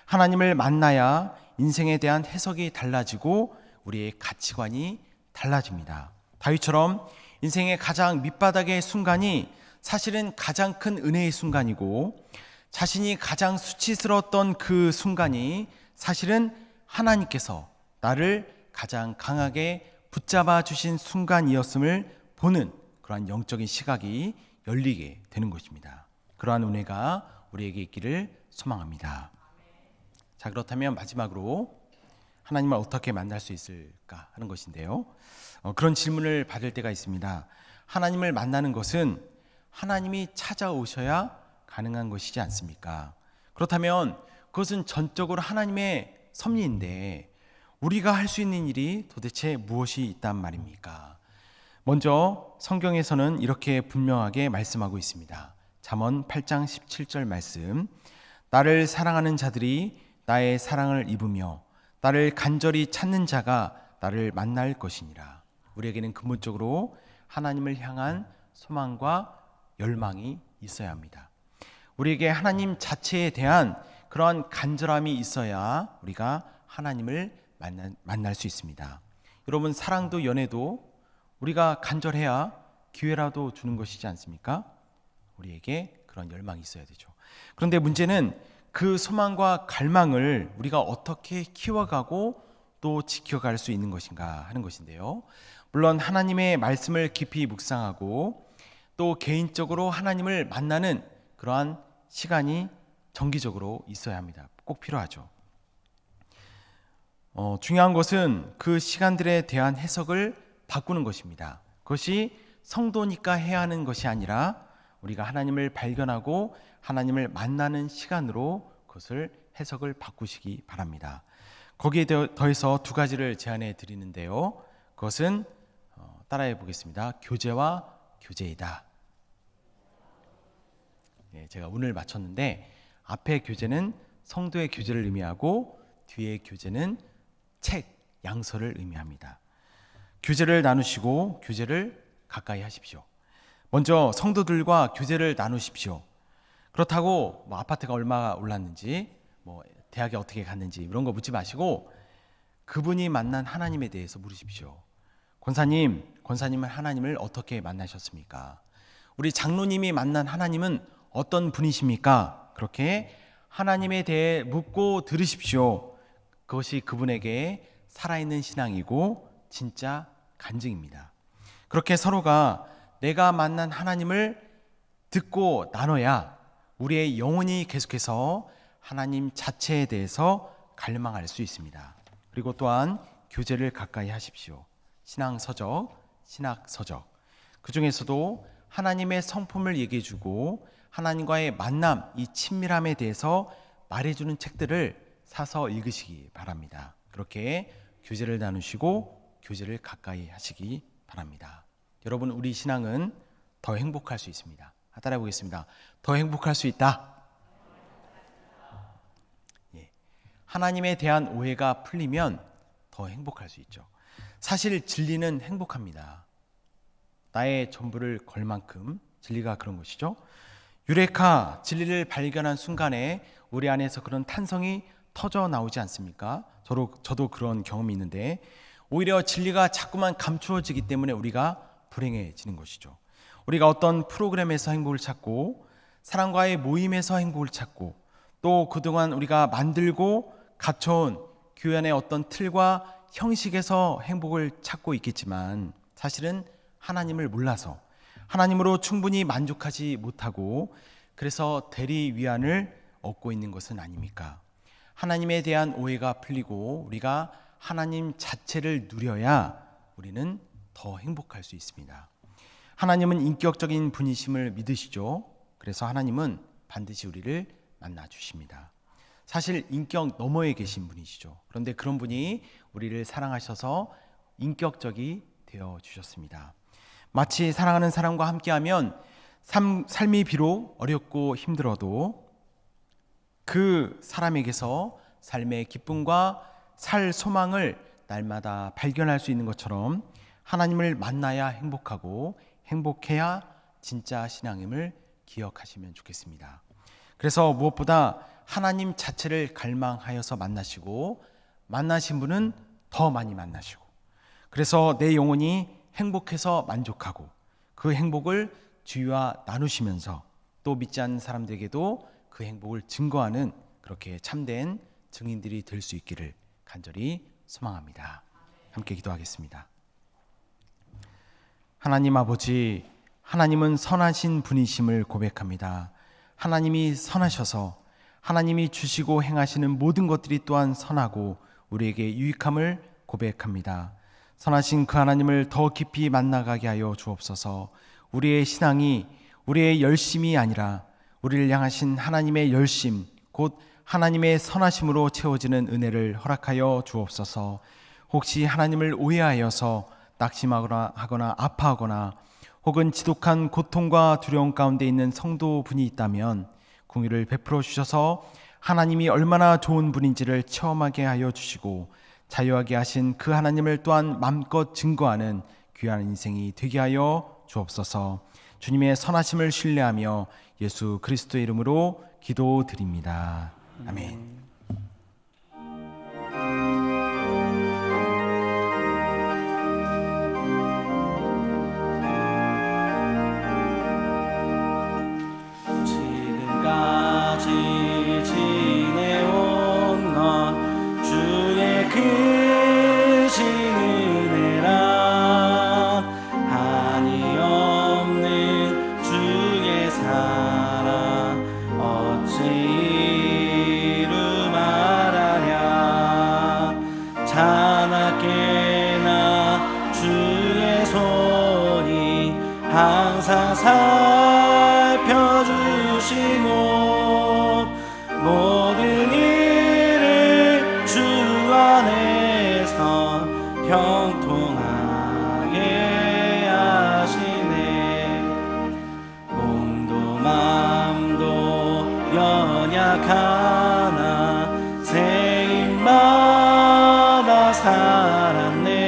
[SPEAKER 5] 하나님을 만나야 인생에 대한 해석이 달라지고 우리의 가치관이 달라집니다. 다윗처럼 인생의 가장 밑바닥의 순간이 사실은 가장 큰 은혜의 순간이고, 자신이 가장 수치스러웠던 그 순간이 사실은 하나님께서 나를 가장 강하게 붙잡아 주신 순간이었음을 보는 그러한 영적인 시각이 열리게 되는 것입니다. 그러한 은혜가 우리에게 있기를 소망합니다. 자, 그렇다면 마지막으로 하나님을 어떻게 만날 수 있을까 하는 것인데요. 그런 질문을 받을 때가 있습니다. 하나님을 만나는 것은 하나님이 찾아오셔야 가능한 것이지 않습니까? 그렇다면 그것은 전적으로 하나님의 섭리인데 우리가 할 수 있는 일이 도대체 무엇이 있단 말입니까? 먼저 성경에서는 이렇게 분명하게 말씀하고 있습니다. 잠언 8장 17절 말씀, 나를 사랑하는 자들이 나의 사랑을 입으며 나를 간절히 찾는 자가 나를 만날 것이니라. 우리에게는 근본적으로 하나님을 향한 소망과 열망이 있어야 합니다. 우리에게 하나님 자체에 대한 그러한 간절함이 있어야 우리가 하나님을 만날 수 있습니다. 여러분, 사랑도 연애도 우리가 간절해야 기회라도 주는 것이지 않습니까? 우리에게 그런 열망이 있어야 되죠. 그런데 문제는 그 소망과 갈망을 우리가 어떻게 키워가고 또 지켜갈 수 있는 것인가 하는 것인데요. 물론 하나님의 말씀을 깊이 묵상하고 또 개인적으로 하나님을 만나는 그러한 시간이 정기적으로 있어야 합니다. 꼭 필요하죠. 중요한 것은 그 시간들에 대한 해석을 바꾸는 것입니다. 그것이 성도니까 해야 하는 것이 아니라 우리가 하나님을 발견하고 하나님을 만나는 시간으로 그것을 해석을 바꾸시기 바랍니다. 거기에 더해서 두 가지를 제안해 드리는데요. 그것은 따라해 보겠습니다. 교제와 교제이다. 제가 운을 맞췄는데 앞에 교제는 성도의 교제를 의미하고 뒤에 교제는 책, 양서를 의미합니다. 교제를 나누시고 교제를 가까이 하십시오. 먼저 성도들과 교제를 나누십시오. 그렇다고 아파트가 얼마가 올랐는지 대학에 어떻게 갔는지 이런 거 묻지 마시고 그분이 만난 하나님에 대해서 물으십시오. 권사님은 하나님을 어떻게 만나셨습니까? 우리 장로님이 만난 하나님은 어떤 분이십니까? 그렇게 하나님에 대해 묻고 들으십시오. 그것이 그분에게 살아있는 신앙이고 진짜 간증입니다. 그렇게 서로가 내가 만난 하나님을 듣고 나눠야 우리의 영혼이 계속해서 하나님 자체에 대해서 갈망할 수 있습니다. 그리고 또한 교제를 가까이 하십시오. 신앙서적, 신학서적, 그 중에서도 하나님의 성품을 얘기해주고 하나님과의 만남, 이 친밀함에 대해서 말해주는 책들을 사서 읽으시기 바랍니다. 그렇게 교제를 나누시고 교제를 가까이 하시기 바랍니다. 여러분, 우리 신앙은 더 행복할 수 있습니다. 따라해 보겠습니다. 더 행복할 수 있다. 하나님에 대한 오해가 풀리면 더 행복할 수 있죠. 사실 진리는 행복합니다. 나의 전부를 걸 만큼 진리가 그런 것이죠. 유레카, 진리를 발견한 순간에 우리 안에서 그런 탄성이 터져 나오지 않습니까? 저도 그런 경험이 있는데 오히려 진리가 자꾸만 감추어지기 때문에 우리가 불행해지는 것이죠. 우리가 어떤 프로그램에서 행복을 찾고 사람과의 모임에서 행복을 찾고 또 그동안 우리가 만들고 갖춰온 교회 안의 어떤 틀과 형식에서 행복을 찾고 있겠지만 사실은 하나님을 몰라서 하나님으로 충분히 만족하지 못하고 그래서 대리 위안을 얻고 있는 것은 아닙니까? 하나님에 대한 오해가 풀리고 우리가 하나님 자체를 누려야 우리는 더 행복할 수 있습니다. 하나님은 인격적인 분이심을 믿으시죠. 그래서 하나님은 반드시 우리를 만나 주십니다. 사실 인격 너머에 계신 분이시죠. 그런데 그런 분이 우리를 사랑하셔서 인격적이 되어 주셨습니다. 마치 사랑하는 사람과 함께하면 삶이 비록 어렵고 힘들어도 그 사람에게서 삶의 기쁨과 살 소망을 날마다 발견할 수 있는 것처럼 하나님을 만나야 행복하고 행복해야 진짜 신앙임을 기억하시면 좋겠습니다. 그래서 무엇보다 하나님 자체를 갈망하여서 만나시고 만나신 분은 더 많이 만나시고 그래서 내 영혼이 행복해서 만족하고 그 행복을 주위와 나누시면서 또 믿지 않는 사람들에게도 그 행복을 증거하는 그렇게 참된 증인들이 될 수 있기를 간절히 소망합니다. 함께 기도하겠습니다. 하나님 아버지, 하나님은 선하신 분이심을 고백합니다. 하나님이 선하셔서 하나님이 주시고 행하시는 모든 것들이 또한 선하고 우리에게 유익함을 고백합니다. 선하신 그 하나님을 더 깊이 만나가게 하여 주옵소서. 우리의 신앙이 우리의 열심이 아니라 우리를 향하신 하나님의 열심, 곧 하나님의 선하심으로 채워지는 은혜를 허락하여 주옵소서. 혹시 하나님을 오해하여서 낙심하거나 아파하거나 혹은 지독한 고통과 두려움 가운데 있는 성도분이 있다면 긍휼을 베풀어 주셔서 하나님이 얼마나 좋은 분인지를 체험하게 하여 주시고 자유하게 하신 그 하나님을 또한 마음껏 증거하는 귀한 인생이 되게 하여 주옵소서. 주님의 선하심을 신뢰하며 예수 그리스도의 이름으로 기도드립니다. 아멘.
[SPEAKER 4] 지금까지 지내온 것 주의 그 주의 손이 항상 살펴주시고 모든 일을 주 안에서 형통하게 하시네. 몸도 맘도 연약하나 새임마다 살았네.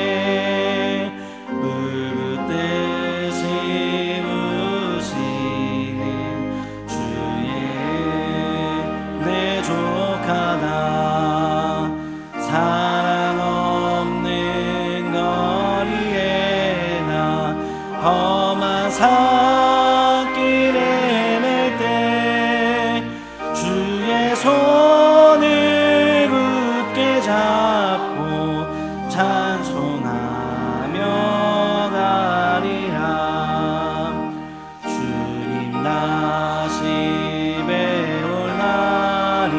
[SPEAKER 4] 물붓듯이 우시는 주의 내 조카다. 사랑 없는 거리에 나 험한 산길 헤맬 때 주의 손을 굳게 잡고 찬송하며 가리라. 주님 다시 배울 날이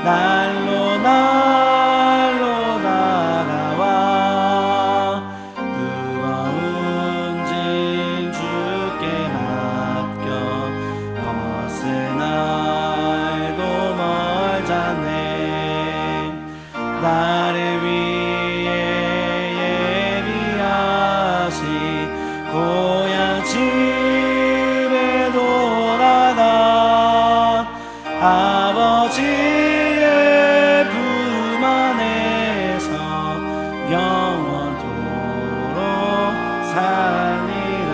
[SPEAKER 4] 날로 날로 다가와 무거운 짐 주께 맡겨 벗을 날도 멀잖네. 나를 위해 예비하신 고향 집에 돌아가 아버지의 품 안에서 영원토록 살리라.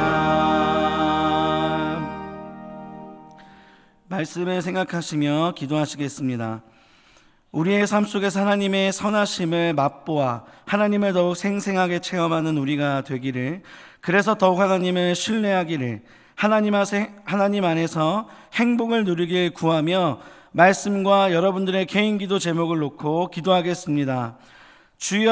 [SPEAKER 4] 말씀을 생각하시며 기도하시겠습니다. 우리의 삶 속에서 하나님의 선하심을 맛보아 하나님을 더욱 생생하게 체험하는 우리가 되기를, 그래서 더욱 하나님을 신뢰하기를, 하나님 안에서 행복을 누리길 구하며 말씀과 여러분들의 개인 기도 제목을 놓고 기도하겠습니다. 주여,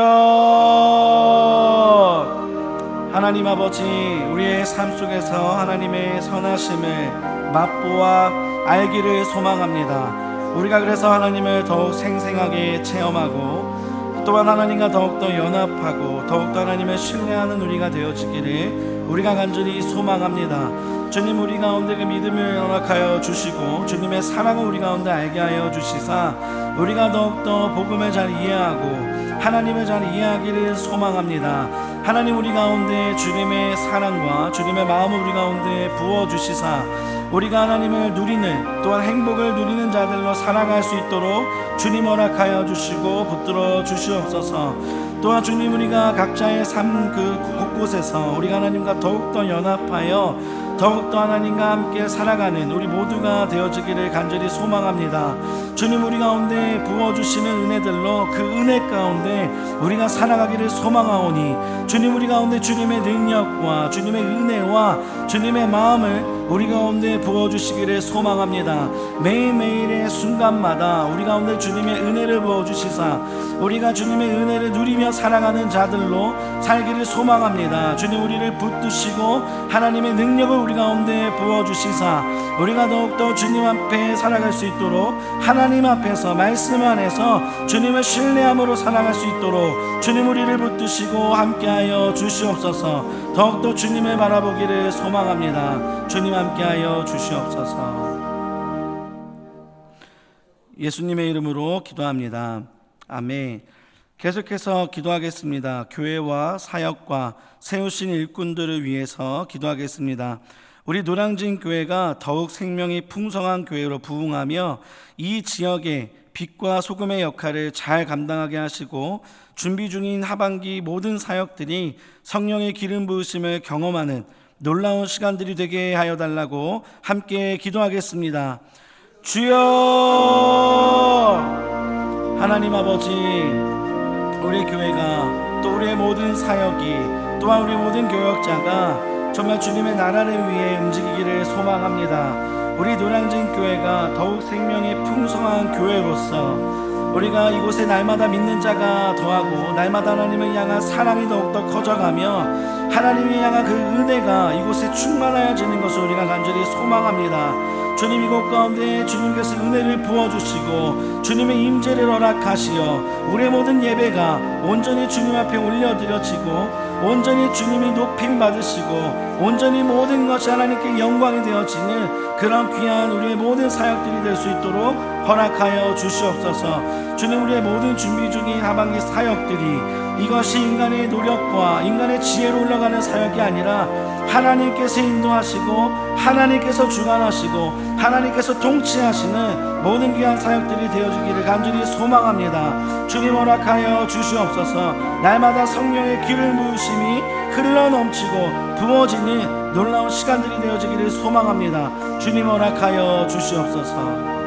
[SPEAKER 4] 하나님 아버지, 우리의 삶 속에서 하나님의 선하심을 맛보아 알기를 소망합니다. 우리가 그래서 하나님을 더욱 생생하게 체험하고 또한 하나님과 더욱더 연합하고 더욱더 하나님을 신뢰하는 우리가 되어지기를 우리가 간절히 소망합니다. 주님, 우리 가운데 그 믿음을 허락하여 주시고 주님의 사랑을 우리 가운데 알게 하여 주시사 우리가 더욱더 복음을 잘 이해하고 하나님을 잘 이해하기를 소망합니다. 하나님, 우리 가운데 주님의 사랑과 주님의 마음을 우리 가운데 부어주시사 우리가 하나님을 누리는 또한 행복을 누리는 자들로 살아갈 수 있도록 주님 허락하여 주시고 붙들어 주시옵소서. 또한 주님, 우리가 각자의 삶 그 곳곳에서 우리가 하나님과 더욱더 연합하여 더욱더 하나님과 함께 살아가는 우리 모두가 되어지기를 간절히 소망합니다. 주님, 우리 가운데 부어주시는 은혜들로 그 은혜 가운데 우리가 살아가기를 소망하오니 주님, 우리 가운데 주님의 능력과 주님의 은혜와 주님의 마음을 우리 가운데 부어주시기를 소망합니다. 매일매일의 순간마다 우리 가운데 주님의 은혜를 부어주시사 우리가 주님의 은혜를 누리며 살아가는 자들로 살기를 소망합니다. 주님, 우리를 붙드시고 하나님의 능력을 우리 가운데 부어주시사 우리가 더욱더 주님 앞에 살아갈 수 있도록 하나님 앞에서 말씀 안에서 주님을 신뢰함으로 살아갈 수 있도록 주님 우리를 붙드시고 함께하여 주시옵소서. 더욱더 주님을 바라보기를 소망합니다. 주님 함께하여 주시옵소서. 예수님의 이름으로 기도합니다. 아멘. 계속해서 기도하겠습니다. 교회와 사역과 세우신 일꾼들을 위해서 기도하겠습니다. 우리 노량진 교회가 더욱 생명이 풍성한 교회로 부흥하며 이 지역의 빛과 소금의 역할을 잘 감당하게 하시고 준비 중인 하반기 모든 사역들이 성령의 기름 부으심을 경험하는 놀라운 시간들이 되게 하여 달라고 함께 기도하겠습니다. 주여, 하나님 아버지, 우리 교회가 또 우리의 모든 사역이 또한 우리 모든 교역자가 정말 주님의 나라를 위해 움직이기를 소망합니다. 우리 노량진 교회가 더욱 생명이 풍성한 교회로서 우리가 이곳에 날마다 믿는 자가 더하고 날마다 하나님을 향한 사랑이 더욱더 커져가며 하나님을 향한 그 은혜가 이곳에 충만하여지는 것을 우리가 간절히 소망합니다. 주님, 이곳 가운데 주님께서 은혜를 부어주시고 주님의 임재를 허락하시어 우리의 모든 예배가 온전히 주님 앞에 올려드려지고 온전히 주님이 높임 받으시고 온전히 모든 것이 하나님께 영광이 되어지는 그런 귀한 우리의 모든 사역들이 될 수 있도록 허락하여 주시옵소서. 주님, 우리의 모든 준비 중인 하반기 사역들이 이것이 인간의 노력과 인간의 지혜로 올라가는 사역이 아니라 하나님께서 인도하시고 하나님께서 주관하시고 하나님께서 통치하시는 모든 귀한 사역들이 되어주기를 간절히 소망합니다. 주님, 허락하여 주시옵소서. 날마다 성령의 기름 부으심이 흘러넘치고 부어지는 놀라운 시간들이 되어지기를 소망합니다. 주님, 허락하여 주시옵소서.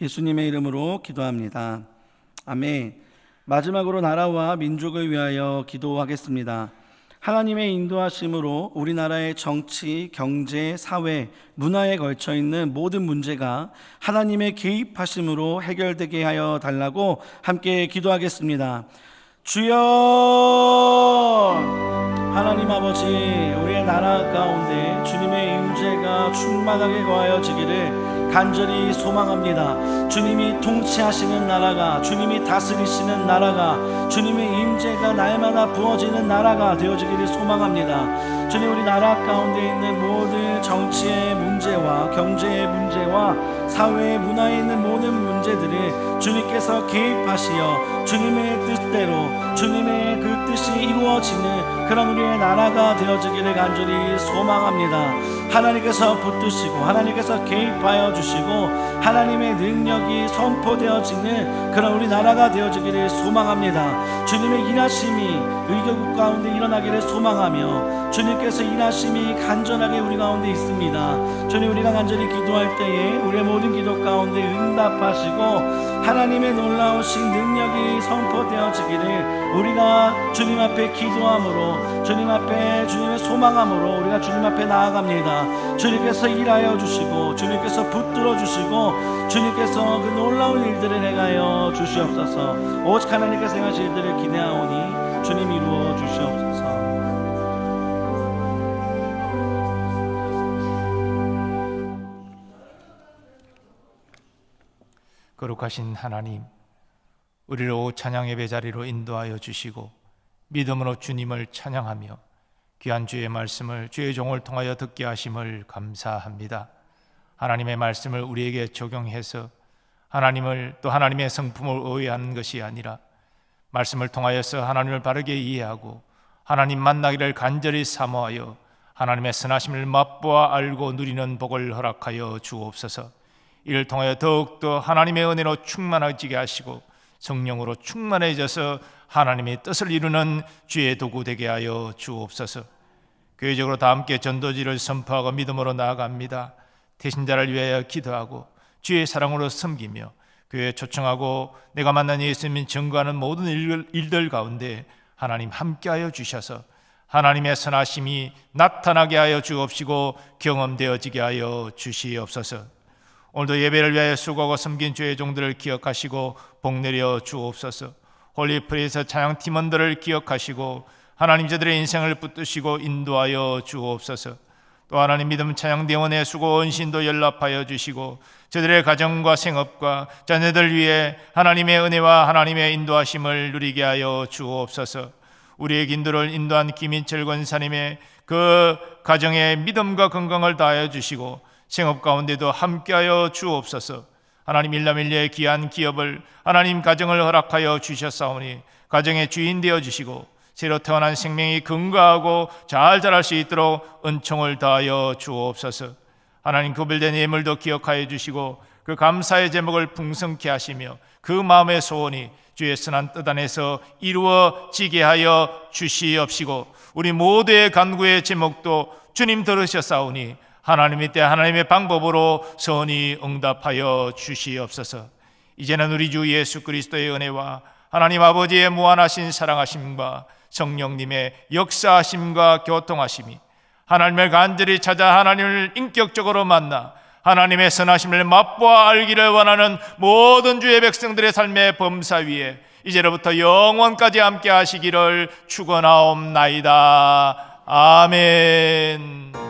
[SPEAKER 4] 예수님의 이름으로 기도합니다. 아멘. 마지막으로 나라와 민족을 위하여 기도하겠습니다. 하나님의 인도하심으로 우리나라의 정치, 경제, 사회, 문화에 걸쳐 있는 모든 문제가 하나님의 개입하심으로 해결되게 하여 달라고 함께 기도하겠습니다. 주여, 하나님 아버지, 우리의 나라 가운데 주님의 임재가 충만하게 거하여지기를 간절히 소망합니다. 주님이 통치하시는 나라가, 주님이 다스리시는 나라가, 주님의 임재가 날마다 부어지는 나라가 되어지기를 소망합니다. 주님, 우리 나라 가운데 있는 모든 정치의 문제와 경제의 문제와 사회의 문화에 있는 모든 문제들을 주님께서 개입하시어 주님의 뜻대로 주님의 그 뜻이 이루어지는 그런 우리의 나라가 되어지기를 간절히 소망합니다. 하나님께서 붙드시고 하나님께서 개입하여 주시고 하나님의 능력이 선포되어지는 그런 우리 나라가 되어지기를 소망합니다. 주님의 일하심이 의교국 가운데 일어나기를 소망하며 주님께서 일하심이 간절하게 우리 가운데 있습니다. 주님, 우리가 간절히 기도할 때에 우리의 모든 기도 가운데 응답하시고 하나님의 놀라우신 능력이 선포되어지기를 우리가 주님 앞에 기도함으로 주님 앞에 주님의 소망함으로 우리가 주님 앞에 나아갑니다. 주님께서 일하여 주시고 주님께서 붙들어 주시고 주님께서 그 놀라운 일들을 행하여 주시옵소서. 오직 하나님께서 행하실 일들을 기대하오니 주님 이루어 주시옵소서.
[SPEAKER 3] 거룩하신 하나님, 우리를 찬양 예배 자리로 인도하여 주시고 믿음으로 주님을 찬양하며 귀한 주의 말씀을 주의 종을 통하여 듣게 하심을 감사합니다. 하나님의 말씀을 우리에게 적용해서 하나님을 또 하나님의 성품을 오해하는 것이 아니라 말씀을 통하여서 하나님을 바르게 이해하고 하나님 만나기를 간절히 사모하여 하나님의 선하심을 맛보아 알고 누리는 복을 허락하여 주옵소서. 이를 통하여 더욱더 하나님의 은혜로 충만해지게 하시고 성령으로 충만해져서 하나님의 뜻을 이루는 주의 도구 되게 하여 주옵소서. 교회적으로 다 함께 전도지를 선포하고 믿음으로 나아갑니다. 태신자를 위하여 기도하고 주의 사랑으로 섬기며 교회에 초청하고 내가 만난 예수님을 증거하는 모든 일들 가운데 하나님 함께하여 주셔서 하나님의 선하심이 나타나게 하여 주옵시고 경험되어지게 하여 주시옵소서. 오늘도 예배를 위하여 수고하고 섬긴 주의 종들을 기억하시고 복내려 주옵소서. 홀리프레이서 찬양 팀원들을 기억하시고 하나님 저들의 인생을 붙드시고 인도하여 주옵소서. 또 하나님 믿음 찬양 대원의 수고 헌신도 연락하여 주시고 저들의 가정과 생업과 자녀들 위해 하나님의 은혜와 하나님의 인도하심을 누리게 하여 주옵소서. 우리의 인도를 인도한 김인철 권사님의 그 가정의 믿음과 건강을 다하여 주시고 생업 가운데도 함께하여 주옵소서. 하나님 일남일녀의 귀한 기업을 하나님 가정을 허락하여 주셨사오니 가정의 주인 되어 주시고 새로 태어난 생명이 건강하고 잘 자랄 수 있도록 은총을 다하여 주옵소서. 하나님 구별된 예물도 기억하여 주시고 그 감사의 제목을 풍성케 하시며 그 마음의 소원이 주의 선한 뜻 안에서 이루어지게 하여 주시옵시고 우리 모두의 간구의 제목도 주님 들으셨사오니 하나님의 때 하나님의 방법으로 선히 응답하여 주시옵소서. 이제는 우리 주 예수 그리스도의 은혜와 하나님 아버지의 무한하신 사랑하심과 성령님의 역사하심과 교통하심이 하나님을 간절히 찾아 하나님을 인격적으로 만나 하나님의 선하심을 맛보아 알기를 원하는 모든 주의 백성들의 삶의 범사 위에 이제로부터 영원까지 함께 하시기를 축원하옵나이다. 아멘.